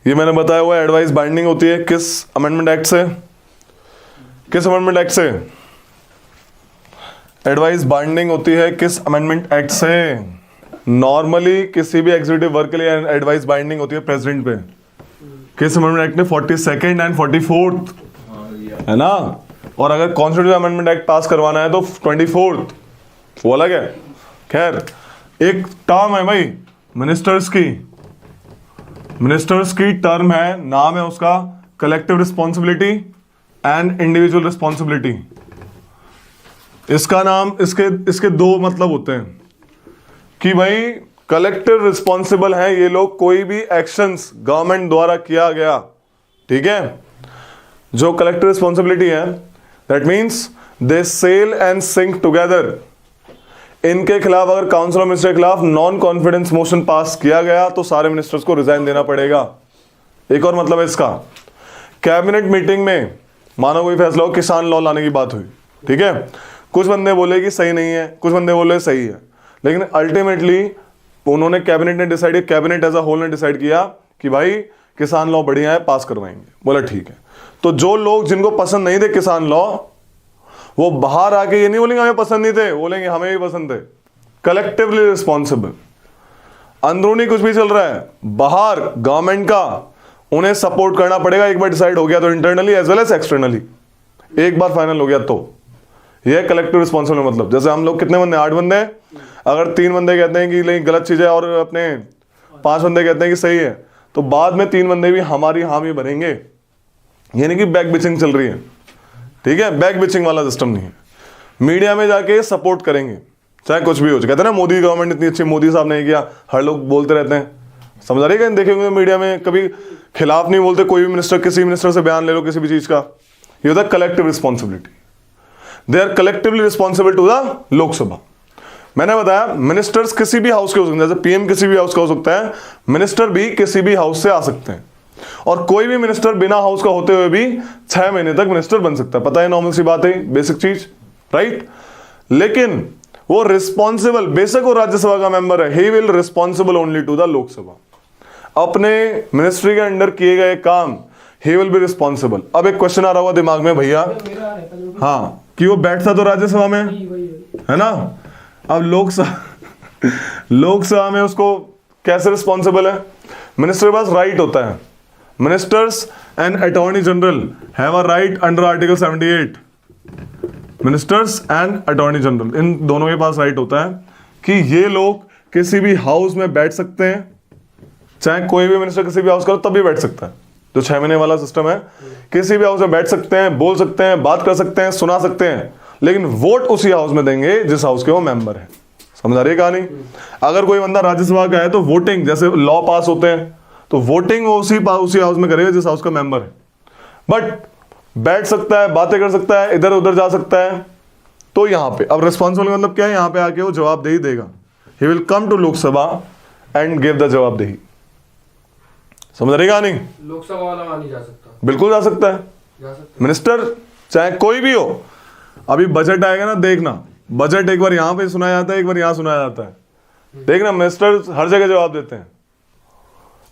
ये मैंने बताया हुआ एडवाइस बाइंडिंग होती है किस अमेंडमेंट एक्ट से? किस अमेंडमेंट एक्ट से एडवाइस बाइंडिंग होती है? किस अमेंडमेंट एक्ट से? नॉर्मली किसी भी एग्जीक्यूटिव वर्क के लिए एडवाइस बाइंडिंग होती है प्रेसिडेंट पे। किस अमेंडमेंट एक्ट ने 42nd एंड 44th है ना, और अगर कॉन्स्टिट्यूशन अमेंडमेंट एक्ट पास करवाना है तो 24th, वो अलग है। खैर, एक टर्म है भाई मिनिस्टर्स की टर्म है, नाम है उसका collective responsibility and individual responsibility. इसका नाम, इसके दो मतलब होते हैं कि भाई कलेक्टिव रिस्पॉन्सिबल है ये लोग, कोई भी एक्शंस गवर्नमेंट द्वारा किया गया, ठीक है, जो कलेक्टिव रिस्पॉन्सिबिलिटी है, that means they sail and sink together. इनके खिलाफ अगर काउंसिल ऑफ मिनिस्टर के खिलाफ नॉन कॉन्फिडेंस मोशन पास किया गया तो सारे मिनिस्टर्स को रिजाइन देना पड़ेगा। एक और मतलब है इसका, कैबिनेट मीटिंग में मानो कोई फैसला हो, किसान लॉ लाने की बात हुई, ठीक है, कुछ बंदे बोले कि सही नहीं है, कुछ बंदे बोले सही है, लेकिन अल्टीमेटली उन्होंने, कैबिनेट ने decide, cabinet as a whole ने डिसाइड किया कि भाई किसान लॉ बढ़िया है, पास करवाएंगे। बोला ठीक है। तो जो लोग जिनको पसंद नहीं थे किसान लॉ, वो बाहर आके ये नहीं बोलेंगे हमें पसंद नहीं थे, बोलेंगे हमें भी पसंद थे। Collectively responsible. अंदरूनी कुछ भी चल रहा है बाहर गवर्नमेंट का, उन्हें सपोर्ट करना पड़ेगा। एक बार डिसाइड हो गया तो internally as well as externally, एक बार फाइनल हो गया तो यह कलेक्टिव रिस्पॉन्सिबल। मतलब जैसे हम लोग कितने बंदे, 8 बंदे हैं, अगर 3 बंदे कहते हैं कि नहीं गलत चीज है और अपने 5 बंदे कहते हैं कि सही है, तो बाद में 3 बंदे भी हमारी हामी बनेंगे। ये नहीं कि बैक बिचिंग चल रही है, ठीक है, बैक बिचिंग वाला सिस्टम नहीं है। मीडिया में जाके सपोर्ट करेंगे चाहे कुछ भी हो। कहते हैं ना मोदी गवर्नमेंट इतनी अच्छी, मोदी साहब ने किया, हर लोग बोलते रहते हैं, समझ आ रही है। देखेंगे मीडिया में कभी खिलाफ नहीं बोलते, कोई भी मिनिस्टर, किसी मिनिस्टर से बयान ले लो किसी भी चीज का, ये होता है collective responsibility. They are collectively responsible to the Lok Sabha. मैंने बताया मिनिस्टर्स किसी भी हाउस के हो सकते हैं, जैसे पीएम किसी भी हाउस का हो सकता है, मिनिस्टर भी किसी भी हाउस से आ सकते हैं, और कोई भी मिनिस्टर बिना हाउस का होते हुए भी 6 महीने तक मिनिस्टर बन सकता है। पता है, नॉर्मल सी बात है, बेसिक चीज, राइट। लेकिन वो रिस्पॉन्सिबल, बेशक वो राज्यसभा का मेंबर है, he will responsible only to the Lok Sabha. अपने मिनिस्ट्री के अंडर किए गए काम ही विल बी रिस्पॉन्सिबल। अब एक क्वेश्चन आ रहा होगा दिमाग में भैया, हाँ, कि वो बैठता तो राज्यसभा में है ना, अब लोकसभा में उसको कैसे रिस्पॉन्सिबल है? मिनिस्टर के पास राइट होता है, ministers and attorney general have a right under article 78। Ministers and attorney general, इन दोनों के पास राइट होता है कि ये लोग किसी भी हाउस में बैठ सकते हैं, चाहे कोई भी मिनिस्टर किसी भी हाउस का तब भी बैठ सकता है। जो 6 महीने वाला सिस्टम है, किसी भी हाउस में बैठ सकते हैं, बोल सकते हैं, बात कर सकते हैं, सुना सकते हैं, लेकिन वोट उसी हाउस में देंगे जिस हाउस के वो मेंबर है। समझ आ रही है कहानी? अगर कोई बंदा राज्यसभा का है तो वोटिंग, जैसे लॉ पास होते हैं तो वोटिंग वो उसी हाउस में करेगा जिस हाउस का मेंबर है। बट बैठ सकता है, बातें कर सकता है, इधर उधर जा सकता है। तो यहां पे अब रिस्पॉन्सिबल मतलब क्या है? यहां पे आके वो जवाबदेही देगा। He will come to Lok Sabha and give the जवाबदेही। समझ रही कहानी? लोकसभा वाला वहां नहीं जा सकता? बिल्कुल जा सकता है। मिनिस्टर चाहे कोई भी हो। अभी बजट आएगा ना, देखना, बजट एक बार यहां पे सुनाया जाता है, एक बार यहां सुनाया जाता है। देखना, मिनिस्टर हर जगह जवाब देते हैं।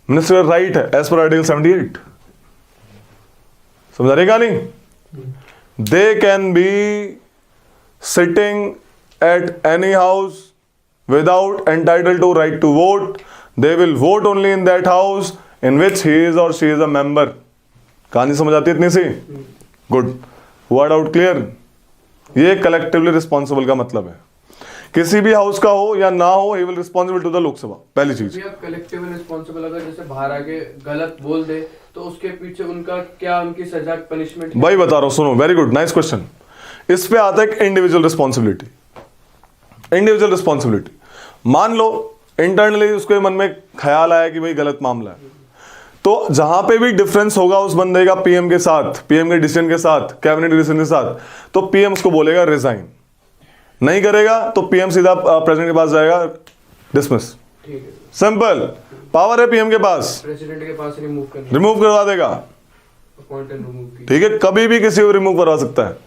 मिनिस्टर राइट है एज पर आर्टिकल 78। समझ रही कहानी? They can be sitting at any house without entitled to right to vote. They will vote only in that house in which he is or she is a member. कहानी समझ आती है इतनी सी? Good, word out clear. ये collectively responsible का मतलब है। किसी भी हाउस का हो या ना हो, he will responsible to the Lok Sabha. पहली चीज, कलेक्टिवली रिस्पॉन्सिबल। अगर जैसे बाहर आके गलत बोल दे तो उसके पीछे उनका क्या, उनकी सजा, पनिशमेंट? भाई बता रहा हूं, सुनो, वेरी गुड, नाइस क्वेश्चन। इस पे आता है इंडिविजुअल रिस्पॉन्सिबिलिटी। इंडिविजुअल रिस्पॉन्सिबिलिटी, मान लो इंटरनली उसके मन में ख्याल आया कि भाई गलत मामला है, तो जहां पे भी डिफरेंस होगा उस बंदे का पीएम के साथ, पीएम के डिसीजन के साथ, कैबिनेट डिसीजन के साथ, तो पीएम उसको बोलेगा रिजाइन। नहीं करेगा तो पीएम सीधा प्रेसिडेंट के पास जाएगा, डिसमिस। सिंपल, पावर है पीएम के पास, प्रेसिडेंट के पास रिमूव करवा देगा। ठीक है, कभी भी किसी को रिमूव करवा सकता है।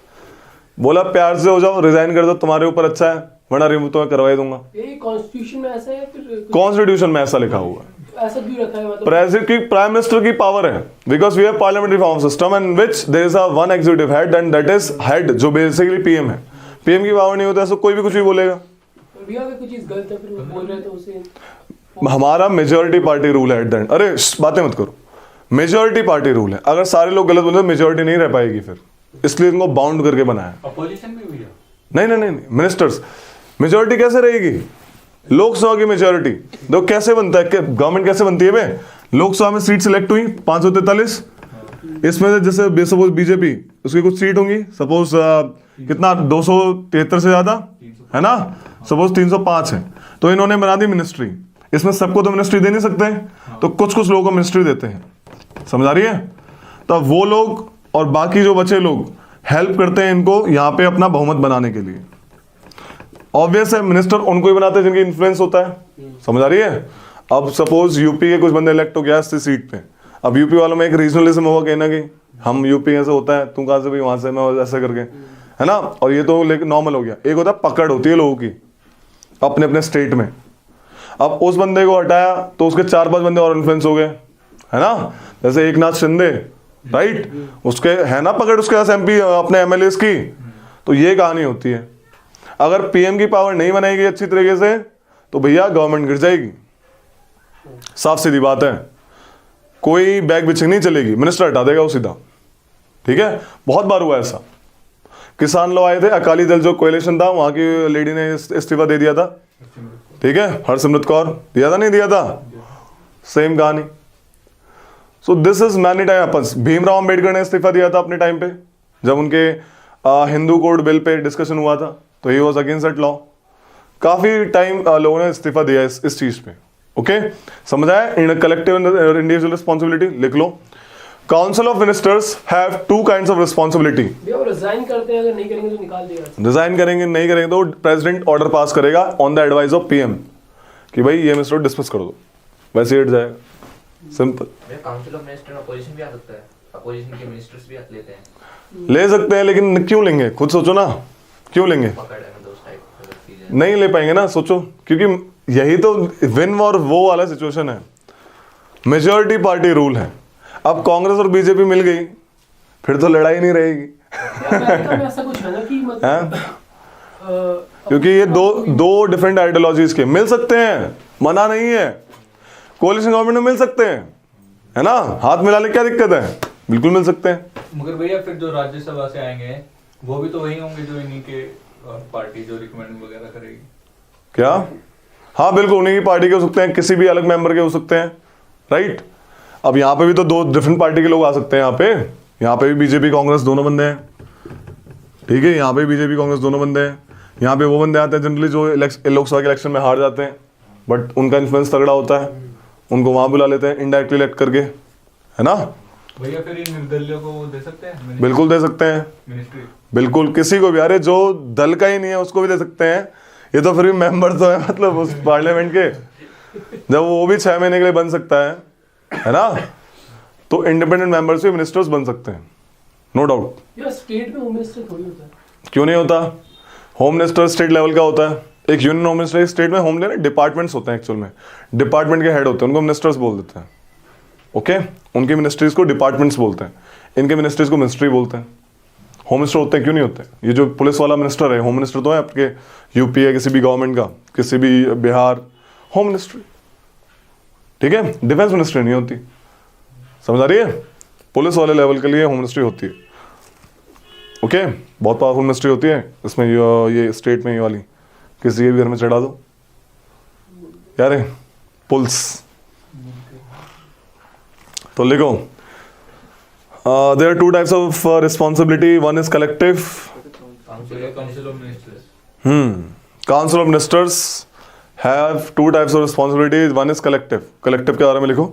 बोला प्यार से हो जाओ, रिजाइन कर दो, तुम्हारे ऊपर अच्छा है, वरना रिमूव तो मैं करवा दूंगा। ये कॉन्स्टिट्यूशन में ऐसा है? फिर कॉन्स्टिट्यूशन में ऐसा लिखा हुआ है। ऐसा क्यों रखा है? मतलब प्रेसिडेंट की, प्राइम मिनिस्टर की पावर है, because we have parliamentary form system and which there is a one executive head and that is head, जो बेसिकली पीएम है। पीएम की पावर नहीं होता है तो कोई भी कुछ भी बोलेगा। भैया अगर कोई चीज गलत है फिर वो बोल रहे हैं तो उसे हमारा मेजोरिटी पार्टी रूल है एट द एंड। अरे बातें मत करो, मेजोरिटी पार्टी रूल है। अगर सारे लोग गलत बोलते तो मेजोरिटी नहीं रह पाएगी फिर, इसलिए इनको बाउंड करके बनाया। अपोजिशन भी हुई है? नहीं नहीं नहीं, मिनिस्टर्स मेजोरिटी कैसे रहेगी? लोकसभा की मेजोरिटी देखो कैसे बनता है, गवर्नमेंट कैसे बनती है बे? लोकसभा में सीट सिलेक्ट हुई 543, इसमें से जैसे सपोज बीजेपी उसकी कुछ सीट होंगी, सपोज कितना 273 से ज्यादा है ना, सपोज 305 है, तो इन्होंने बना दी मिनिस्ट्री। इसमें सबको तो मिनिस्ट्री दे नहीं सकते, तो कुछ कुछ लोगों को मिनिस्ट्री देते हैं, समझ आ रही है? तो वो लोग और बाकी जो बचे लोग हेल्प करते हैं इनको यहाँ पे अपना बहुमत बनाने के लिए। ऑब्वियस है मिनिस्टर उनको ही बनाते हैं जिनकी इन्फ्लुएंस होता है, समझ आ रही है? अब सपोज यूपी के कुछ बंदे इलेक्ट हो गया इस सीट पे, अब यूपी वालों में एक रीजनलिज्म होगा कहना कि हम यूपी ऐसे होता है, तू कहाँ से भी वहां से, मैं ऐसे करके, है ना? और ये तो लेकिन नॉर्मल हो गया। एक होता है पकड़ होती है लोगों की अपने अपने स्टेट में। अब उस बंदे को हटाया तो उसके 4-5 बंदे और इन्फ्लुएंस हो गए, है ना? जैसे एक नाथ शिंदे, राइट, उसके है ना पकड़ उसके पास एमपी अपने एमएलएस की। तो ये कहानी होती है। अगर पीएम की पावर नहीं बनाएगी अच्छी तरीके से तो भैया गवर्नमेंट गिर जाएगी, साफ सीधी बात है। कोई बैग बिचिंग नहीं चलेगी, मिनिस्टर हटा देगा वो सीधा, ठीक है? बहुत बार हुआ ऐसा। किसान लोग आए थे, अकाली दल जो कोएलिशन था वहां की लेडी ने इस्तीफा दे दिया था, ठीक है? हरसिमरत कौर दिया था, नहीं दिया था? सेम कहानी। सो this is many time happens. Bhimrao Ambedkar ने इस्तीफा दिया था अपने टाइम पे, जब उनके Hindu code bill pay discussion हुआ था, तो he was against that law. काफी टाइम लोगों ने इस्तीफा दिया इस चीज पे। ओके, समझ आया? इन कलेक्टिव इंडिविजुअल रिस्पॉन्सिबिलिटी लिख लो। Council of ministers have 2 kinds of responsibility. वो रिजाइन करते हैं, अगर नहीं करेंगे तो निकाल देगा। रिजाइन करेंगे, नहीं करेंगे तो प्रेसिडेंट ऑर्डर पास करेगा on the advice of PM कि भाई ये मिनिस्टर डिस्मिस कर दो, वैसे हट जाएगा, simple. Council of minister opposition भी आ सकता है, अपोजिशन के मिनिस्टर्स भी लेते हैं। ले सकते हैं, लेकिन क्यों लेंगे? खुद सोचो ना, क्यों लेंगे? पकड़ है मतलब उस टाइप की चीजें नहीं ले पाएंगे ना, सोचो, क्योंकि यही तो विन और वो वाला सिचुएशन है। मेजॉरिटी पार्टी रूल है। अब कांग्रेस और बीजेपी मिल गई फिर तो लड़ाई नहीं रहेगी। अमेरिका में ऐसा कुछ है ना कि मतलब क्योंकि ये दो डिफरेंट आइडियोलॉजीज के मिल सकते हैं, मना नहीं है, कोalition गवर्नमेंट में मिल सकते हैं, है ना? हाथ मिला ले, क्या दिक्कत है? बिल्कुल मिल सकते हैं। मगर भैया फिर जो राज्यसभा से आएंगे वो भी तो वही होंगे जो इन्हीं के पार्टी जो रिकमेंड वगैरह करेगी। क्या? हाँ बिल्कुल, उन्हीं की पार्टी के हो सकते हैं, किसी भी अलग मेंबर के हो सकते हैं, राइट? अब यहाँ पे भी तो 2 डिफरेंट पार्टी के लोग आ सकते हैं। यहाँ पे भी बीजेपी कांग्रेस दोनों बंदे हैं, ठीक है? यहाँ पे बीजेपी कांग्रेस दोनों बंदे हैं। यहाँ पे वो बंदे आते हैं जनरली जो लोकसभा के इलेक्शन में हार जाते हैं, बट उनका इन्फ्लुएंस तगड़ा होता है, उनको वहां बुला लेते हैं इनडायरेक्टली इलेक्ट करके, है ना? भैया फिर इन निर्दलीयों को वो दे सकते हैं? बिल्कुल दे सकते हैं, मिनिस्ट्री बिल्कुल, किसी को भी। अरे जो दल का ही नहीं है उसको भी दे सकते हैं। ये तो फिर भी मेंबर तो है, मतलब उस पार्लियामेंट के, जब वो भी 6 महीने के लिए बन सकता है ना? तो इंडिपेंडेंट मेंबर्स भी मिनिस्टर्स बन सकते हैं, नो डाउट। यार स्टेट में होम मिनिस्टर थोड़ी होता है। क्यों नहीं होता? होम मिनिस्टर स्टेट लेवल का होता है। एक यूनियन होम मिनिस्टर, स्टेट में होम मिनिस्टर डिपार्टमेंट्स होते हैं, एक्चुअल में डिपार्टमेंट के हेड होते हैं, उनको मिनिस्टर्स बोल देते हैं। ओके, उनकी मिनिस्ट्रीज को डिपार्टमेंट्स बोलते हैं, इनके मिनिस्ट्रीज को मिनिस्ट्री बोलते हैं। होम मिनिस्टर होते हैं, क्यों नहीं होते? ये जो पुलिस वाला मिनिस्टर है, होम मिनिस्टर तो है आपके यूपी है, किसी भी गवर्नमेंट का, किसी भी बिहार, होम मिनिस्ट्री, ठीक है? डिफेंस मिनिस्ट्री नहीं होती, समझ आ रही है? पुलिस वाले लेवल के लिए होम मिनिस्ट्री होती है। ओके, बहुत पावरफुल मिनिस्ट्री होती है। इसमें ये स्टेट में ये वाली किसी के भी घर में चढ़ा दो यार, पुल्स। तो लिखो, there are 2 types of responsibility, one is collective. Council of ministers, council of ministers have 2 types of responsibilities, one is collective. Collective के बारे में लिखो,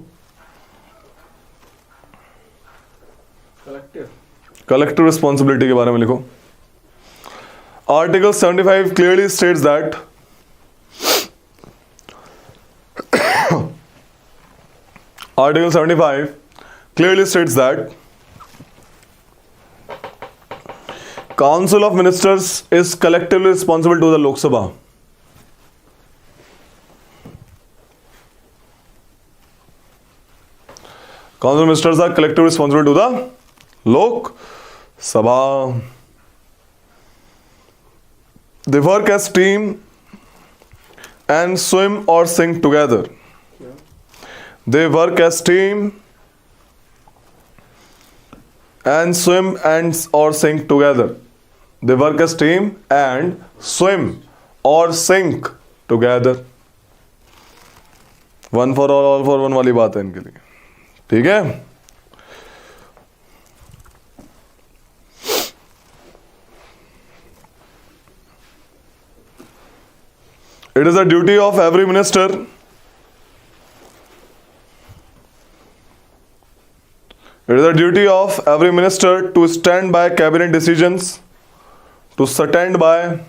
कलेक्टिव रिस्पॉन्सिबिलिटी के बारे में लिखो। Article 75 clearly states that Article 75 clearly states that Council of Ministers is collectively responsible to the Lok Sabha. Council of Ministers are collectively responsible to the Lok Sabha. They work as team and swim or sing together. They work as team and swim and or sing together. They work as team and swim or sing together. One for all for one वाली बात है इनके लिए, ठीक है. It is a duty of every minister to stand by cabinet decisions, to stand by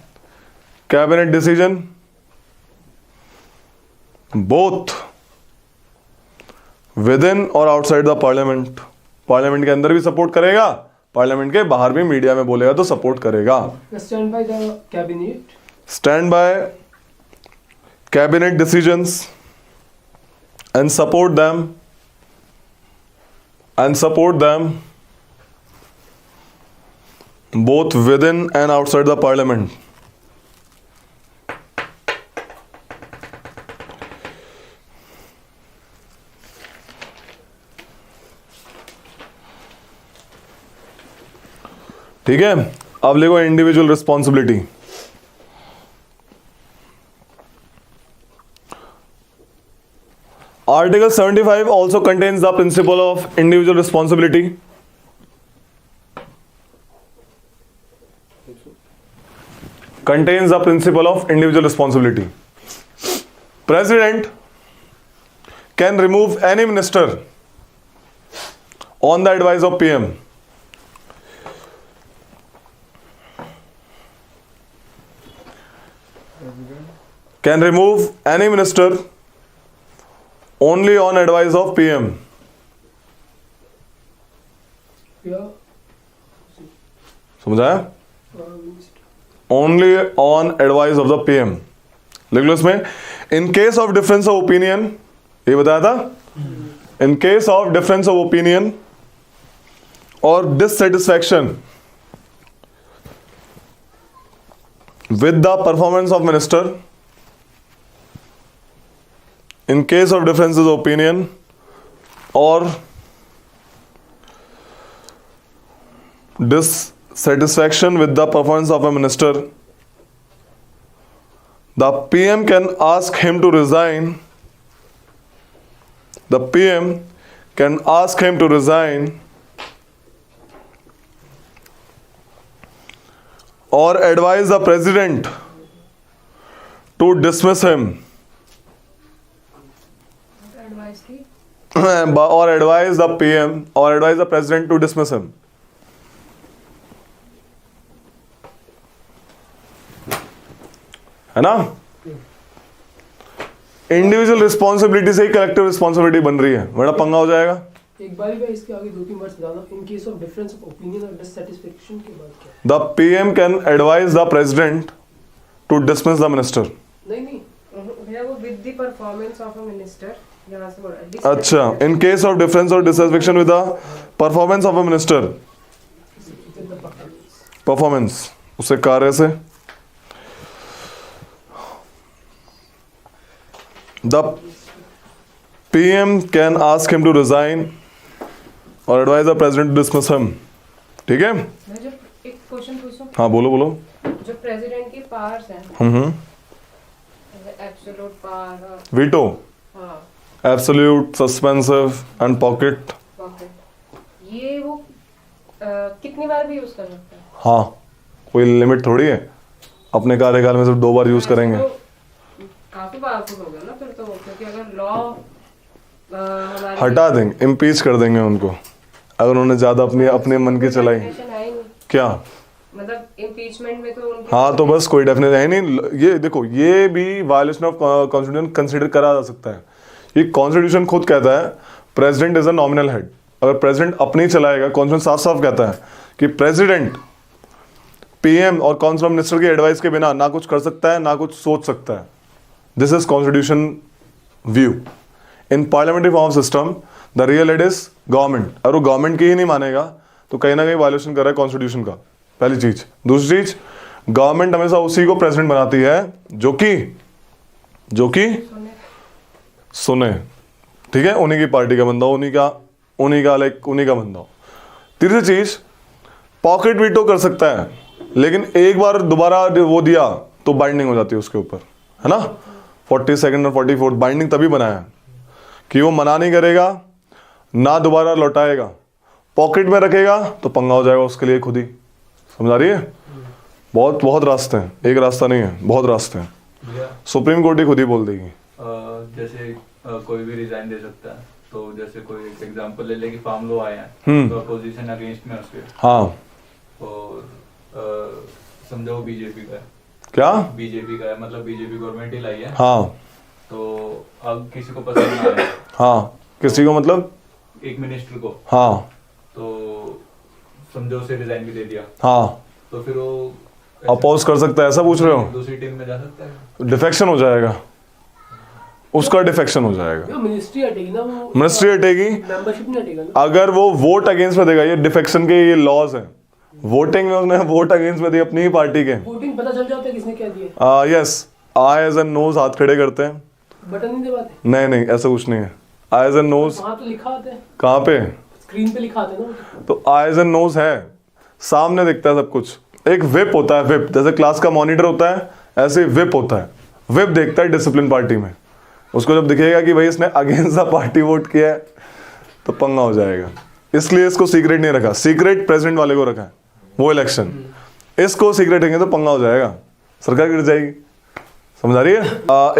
cabinet decision, both within और outside the parliament. Parliament के अंदर भी सपोर्ट करेगा, पार्लियामेंट के बाहर भी मीडिया में बोलेगा तो सपोर्ट करेगा. Stand by the cabinet. Stand by cabinet decisions and support them both within and outside the parliament. ठीक है. अब लिखो individual responsibility. Article 75 also contains the principle of individual responsibility. Contains the principle of individual responsibility. President can remove any minister on the advice of PM. Can remove any minister only on advice of PM. Yeah. समझ आया? Only on advice of the PM. लिख लो इसमें. In case of difference of opinion, ये बताया था. In case of difference of opinion or dissatisfaction with the performance of minister. In case of differences of opinion or dissatisfaction with the performance of a minister, the PM can ask him to resign. The PM can ask him to resign or advise the president to dismiss him. Or advise the PM or advise the president to dismiss him. है ना? Individual responsibility से ही collective responsibility बन रही है, बड़ा पंगा हो जाएगा. एक बार भी इसके आगे 2-3 वर्ड्स बताना. In case of difference of opinion और डिससैटिस्फैक्शन के बाद क्या? The PM can advise the president to dismiss the minister. नहीं भैया वो with the performance of a minister यहाँ से बोला. अच्छा, in case of difference or dissatisfaction with the performance of a minister. Performance उसे कार्य से. The PM can ask him to resign or advise the president to dismiss him. ठीक है? मैं जो एक क्वेश्चन पूछूं. हाँ बोलो बोलो. जो प्रेसिडेंट की पावर्स हैं. Absolute power. वीटो. हाँ. Absolute, suspensive and pocket. ये वो कितनी बार भी यूज कर सकते हैं? हाँ, कोई लिमिट थोड़ी है. अपने कार्यकाल में सिर्फ 2 बार यूज करेंगे. तो काफी पावरफुल हो गया ना फिर तो, क्योंकि अगर लॉ हटा देंगे, इम्पीच कर देंगे उनको अगर उन्होंने ज्यादा अपने मन की चलाई. क्या मतलब इम्पीचमेंट में तो उनके. हाँ तो बस कोई डेफिनेट है नहीं. ये देखो, ये भी वायलेशन ऑफ कॉन्स्टिट्यूशन कंसीडर करा जा सकता है. ये कॉन्स्टिट्यूशन खुद कहता है president is a nominal head. अगर प्रेसिडेंट अपनी चलाएगा, कॉन्स्टिट्यूशन साफ साफ कहता है कि प्रेसिडेंट पीएम और काउंसिल ऑफ मिनिस्टर की एडवाइस के बिना ना कुछ कर सकता है ना कुछ सोच सकता है. This is constitution view. In parliamentary form of system the real head is government. अगर वो गवर्नमेंट की ही नहीं मानेगा तो कहीं ना कहीं वायलेशन कर रहा है कॉन्स्टिट्यूशन का. पहली चीज. दूसरी चीज, गवर्नमेंट हमेशा उसी को प्रेसिडेंट बनाती है जो कि जो कि सुने, ठीक है, उन्हीं की पार्टी का बंदा हो, उन्हीं का बंदा हो। तीसरी चीज, पॉकेट वीटो कर सकता है, लेकिन एक बार दोबारा वो दिया तो बाइंडिंग हो जाती है उसके ऊपर, है ना। 42nd और 44th बाइंडिंग तभी बनाया है कि वो मना नहीं करेगा, ना दोबारा लौटाएगा, पॉकेट में रखेगा तो पंगा हो जाएगा उसके लिए खुद ही। समझ आ रही है? बहुत बहुत रास्ते हैं, एक रास्ता नहीं है, बहुत रास्ते हैं। सुप्रीम कोर्ट ही खुद ही बोल देगी। जैसे कोई भी रिजाइन दे सकता है, तो जैसे कोई एक एग्जांपल ले ले कि फार्म लो आए हैं, तो अपोजिशन अगेंस्ट में उसके, हाँ, और समझो वो बीजेपी का है, क्या बीजेपी का है, मतलब बीजेपी गवर्नमेंट ही लाई है, हाँ, तो अब किसी को पसंद ना आए, हाँ, किसी को मतलब एक मिनिस्टर को, हाँ, तो समझो उसे रिजाइन भी दे दिया, हाँ, तो फिर वो अपोज कर सकता है, ऐसा पूछ रहे हो? दूसरी टीम में जा सकता है। डिफेक्शन हो जाएगा, उसका डिफेक्शन हो जाएगा, मिनिस्ट्री हटेगी ना, वो मिनिस्ट्री हटेगी, मेंबरशिप नहीं हटेगा ना। अगर वो वोट अगेंस्ट में देगा, ये डिफेक्शन के ये लॉज हैं, वोटिंग में उसने वोट अगेंस्ट में दी अपनी ही पार्टी के, वोटिंग पता चल जाता है किसने क्या दिया। यस, आईज एंड नोज हाथ खड़े करते हैं, बटन नहीं दबाते, नहीं नहीं ऐसा कुछ नहीं है, आईज एंड नोज वहाँ तो लिखा आता है, कहाँ पे? स्क्रीन पे लिखा आता है ना। तो आईज एंड नोज है, सामने दिखता है सब कुछ। एक विप होता है, विप जैसे क्लास का मॉनिटर होता है, ऐसे विप होता है, विप देखता है डिसिप्लिन पार्टी में, उसको जब दिखेगा कि भाई इसने अगेंस्ट द पार्टी वोट किया है तो पंगा हो जाएगा, इसलिए इसको सीक्रेट नहीं रखा, सीक्रेट प्रेसिडेंट वाले को रखा है वो इलेक्शन, इसको सीक्रेट रखेंगे तो पंगा हो जाएगा, सरकार गिर जाएगी। समझ आ रही है?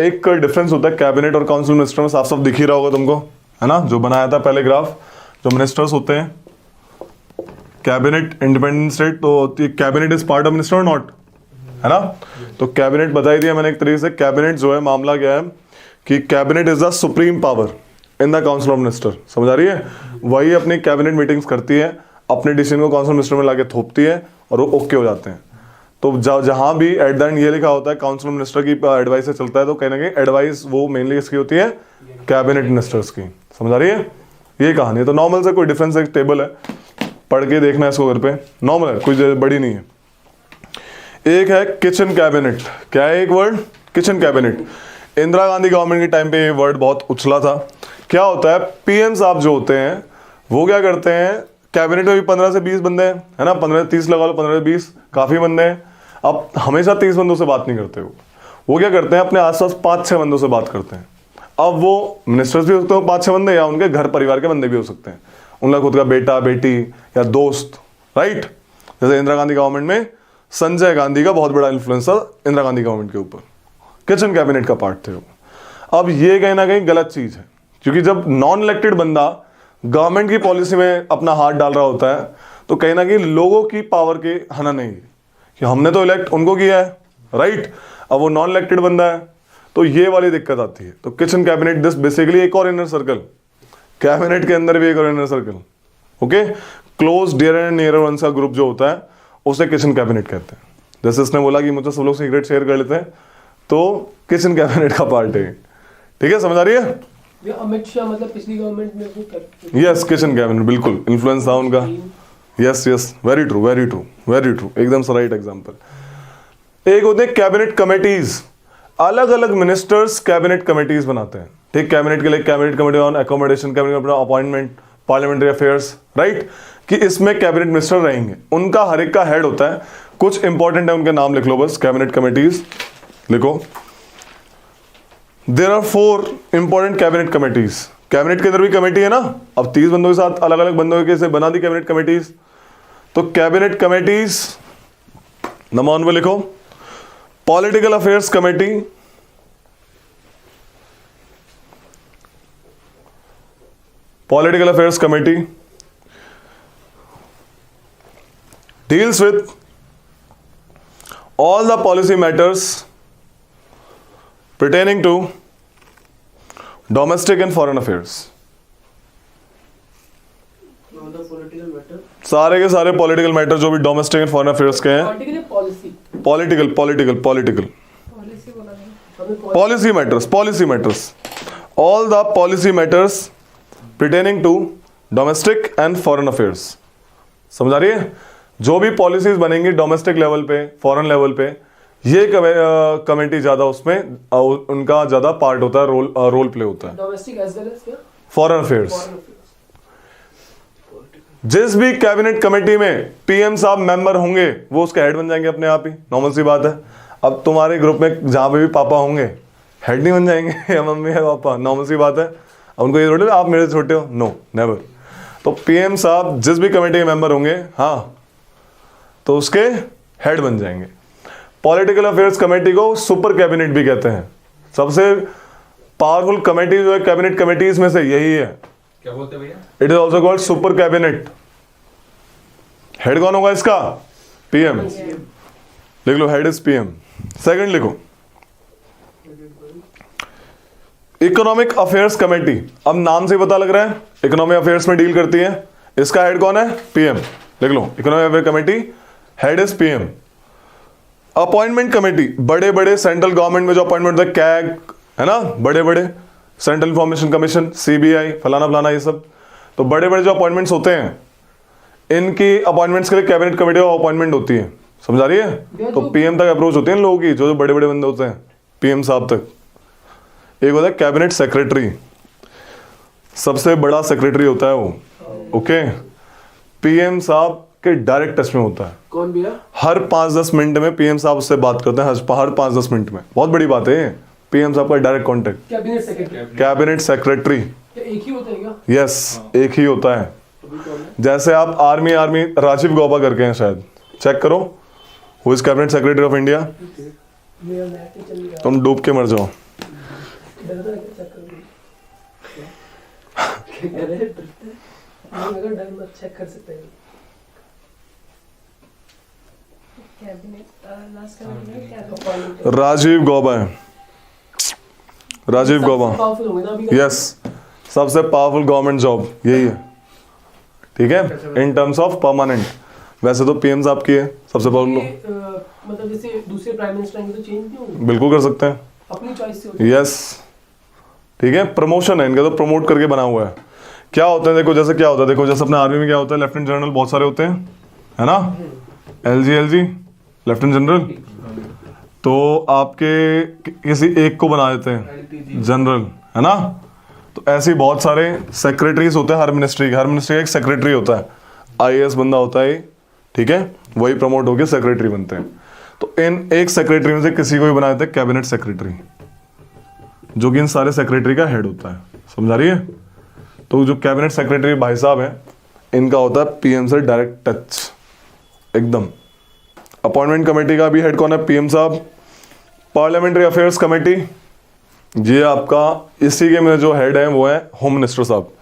एक डिफरेंस होता है कैबिनेट और काउंसिल मिनिस्टर में, साफ साफ दिख ही रहा होगा तुमको, है ना, जो बनाया था पहले ग्राफ, जो मिनिस्टर्स होते हैं, कैबिनेट इंडिपेंडेंट स्टेट, तो cabinet is part of minister और नॉट, है ना। तो कैबिनेट बता ही दिया मैंने एक तरीके से, कैबिनेट जो है मामला क्या है कि cabinet is the supreme power in the council of minister. समझ आ रही है? वही अपनी कैबिनेट मीटिंग्स करती है, अपने डिसीजन को काउंसिल मिनिस्टर में लाके थोपती है और वो ओके हो जाते हैं। तो जहां भी एट द एंड ये लिखा होता है काउंसिल मिनिस्टर की एडवाइस से चलता है, तो कहीं ना कहीं एडवाइस वो मेनली किसकी होती है? कैबिनेट मिनिस्टर्स की। समझ आ रही है? ये कहानी है। तो नॉर्मल से कोई डिफरेंस, एक टेबल है, पढ़ के देखना है इसको घर पे, नॉर्मल है, कोई बड़ी नहीं है। एक है किचन कैबिनेट। क्या है एक word? Kitchen cabinet. Indira Gandhi government के टाइम पे ये वर्ड बहुत उछला था। क्या होता है, पीएम साहब जो होते हैं वो क्या करते हैं, कैबिनेट में भी 15 से 20 बंदे हैं, है ना, 15 30 लगा लो, 15 से 20 काफी बंदे हैं। अब हमेशा 30 बंदों से बात नहीं करते, वो क्या करते हैं, अपने आसपास 5-6 बंदों से बात करते हैं। अब वो मिनिस्टर्स भी हो सकते हैं 5-6 बंदे, या उनके घर परिवार के बंदे भी हो सकते हैं, उनका खुद का बेटा बेटी या दोस्त, राइट। जैसे इंदिरा गांधी गवर्नमेंट में संजय गांधी का बहुत बड़ा इन्फ्लुएंस था इंदिरा गांधी गवर्नमेंट के ऊपर, किचन कैबिनेट का पार्ट थे वो। अब ये कहीं ना कहीं गलत चीज है, क्योंकि जब नॉन इलेक्टेड बंदा गवर्नमेंट की पॉलिसी में अपना हाथ डाल रहा होता है, तो कहीं ना कहीं लोगों की पावर के हना नहीं है कि हमने तो इलेक्ट उनको किया है, राइट। अब वो नॉन इलेक्टेड बंदा है, तो ये वाली दिक्कत आती है। तो किचन कैबिनेट दिस बेसिकली एक और इनर सर्कल, कैबिनेट के अंदर भी एक और inner circle, okay. Close dear and near ones का ग्रुप जो होता है उसे किचन कैबिनेट कहते हैं। जैसे इसने बोला कि मुझे सब लोग सीक्रेट शेयर कर लेते हैं, तो किचन कैबिनेट का पार्ट है, ठीक है, समझ आ रही है? ये अमित शाह मतलब पिछली गवर्नमेंट में वो कर, यस, किचन कैबिनेट, बिल्कुल इन्फ्लुएंस था उनका। Yes yes, very true very true very true, एकदम से राइट एग्जांपल। एक होते हैं कैबिनेट कमेटीज, अलग अलग मिनिस्टर्स कैबिनेट कमेटीज बनाते हैं, ठीक। कैबिनेट के लिए cabinet committee on accommodation, cabinet अपना अपॉइंटमेंट, पार्लियामेंट्री अफेयर्स, राइट, कि इसमें कैबिनेट मिनिस्टर रहेंगे, उनका हर एक का हेड होता है। कुछ इंपॉर्टेंट है, उनके नाम लिख लो बस, कैबिनेट कमेटीज लिखो। There are 4 important cabinet committees. Cabinet के अंदर भी कमेटी है ना, अब 30 बंदों के साथ अलग अलग बंदों के से बना दी कैबिनेट कमेटीज। तो कैबिनेट कमेटीज नंबर 1 पे लिखो, political affairs committee, political affairs committee deals with all the policy matters pertaining to domestic and foreign affairs। Political matter, सारे के सारे पॉलिटिकल मैटर जो भी डोमेस्टिक एंड फॉरेन अफेयर्स के हैं, policy political political political policy बोला गया। Policy matters all the policy matters pertaining to domestic and foreign affairs. समझ आ रही है? जो भी पॉलिसीज बनेंगी डोमेस्टिक लेवल पे, फॉरेन लेवल पे, ये कमेटी ज्यादा उसमें उनका ज्यादा पार्ट होता है, रोल प्ले होता है। डोमेस्टिक एज वेल एज क्या फॉरेन अफेयर्स। Foreign affairs. जिस भी कैबिनेट कमेटी में पीएम साहब मेंबर होंगे वो उसका हेड बन जाएंगे अपने आप ही, नॉर्मल सी बात है। अब तुम्हारे ग्रुप में जहां पे भी पापा होंगे हेड नहीं बन जाएंगे या मम्मी या पापा, नॉर्मल सी बात है। अब उनको ये थोड़ी आप मेरे से छोटे हो, नो नेवर। तो पीएम साहब जिस भी कमेटी के मेंबर होंगे, हाँ, तो उसके हेड बन जाएंगे। पॉलिटिकल अफेयर्स कमेटी को सुपर कैबिनेट भी कहते हैं। सबसे पावरफुल कमेटी जो है कैबिनेट कमेटीज में से यही है। क्या बोलते हैं भैया? It is also called super cabinet. Head कौन होगा इसका? पीएम। लिख लो, हेड इज पीएम। सेकंड लिखो, इकोनॉमिक अफेयर्स कमेटी। अब नाम से ही पता लग रहा है इकोनॉमिक अफेयर्स में डील करती है। इसका हेड कौन है? पीएम। लिख लो, economic affair committee, head is PM. Appointment committee, बड़े बड़े सेंट्रल गवर्नमेंट में जो अपॉइंटमेंट होता है, कैग है ना, बड़े बड़े सेंट्रल इंफॉर्मेशन कमीशन, सीबीआई, फलाना फलाना, ये सब। तो बड़े बड़े जो अपॉइंटमेंट्स होते हैं, इनकी अपॉइंटमेंट्स के लिए कैबिनेट कमेटी ऑफ अपॉइंटमेंट होती है। समझ आ रही है? तो पीएम तक अप्रोच होती है इन लोगों की, जो बड़े बड़े बंदे होते हैं पीएम साहब तक। एक होता है कैबिनेट सेक्रेटरी, सबसे बड़ा सेक्रेटरी होता है वो। ओके, पीएम साहब के डायरेक्ट टच में होता है। कौन भैया? हर 5-10 मिनट में पीएम साहब उससे बात करते हैं, हर 5-10 मिनट में। बहुत बड़ी बात है पीएम साहब का direct contact. Cabinet secretary. Cabinet secretary, एक ही होता है क्या? यस, एक ही होता है। जैसे आप आर्मी राजीव गौबा करके हैं शायद, चेक करो, who is cabinet secretary of India. मेरा नेट नहीं चल रहा। तुम डूब के मर जाओ। डर रहा है क्या? चेक कर लो। क्या कह रहे हैं? डरते हैं? नहीं, अगर डर मत, चेक कर सकते हैं। Cabinet last cabinet Rajiv Gauba है, राजीव गौबा, पावरफुल होंगे ना अभी? यस, सबसे पावरफुल गवर्नमेंट जॉब यही है। ठीक है, इन टर्म्स ऑफ परमानेंट। वैसे तो पीएम साहब की है सबसे पावरफुल। मतलब जैसे दूसरे प्राइम मिनिस्टर आएंगे तो चेंज नहीं होंगे? बिल्कुल कर सकते हैं, अपनी चॉइस से होता है। यस। ठीक है, प्रमोशन है इनका, तो प्रमोट करके बना हुआ है। क्या होता है देखो, जैसे क्या होता है देखो, जैसे अपने आर्मी में क्या होता है, लेफ्टिनेंट जनरल बहुत सारे होते हैं, है ना, एलजी लेफ्टिनेंट जनरल। तो आपके किसी एक को बना देते हैं जनरल, है ना। तो ऐसे ही बहुत सारे सेक्रेटरीज होते हैं हर मिनिस्ट्री का एक सेक्रेटरी होता है, आईएएस बंदा होता है, ठीक है, वही प्रमोट होकर सेक्रेटरी बनते हैं। तो इन एक सेक्रेटरी में से किसी को भी बना देते हैं कैबिनेट सेक्रेटरी, जो कि इन सारे सेक्रेटरी का हेड होता है। समझ आ रही है? तो जो कैबिनेट सेक्रेटरी भाई साहब हैं, इनका होता है पीएम से डायरेक्ट टच एकदम। अपॉइंटमेंट कमेटी का भी हेड कौन है? पीएम साहब। पार्लियामेंट्री अफेयर्स कमेटी, ये आपका इसी के में जो हेड है वो है होम मिनिस्टर साहब।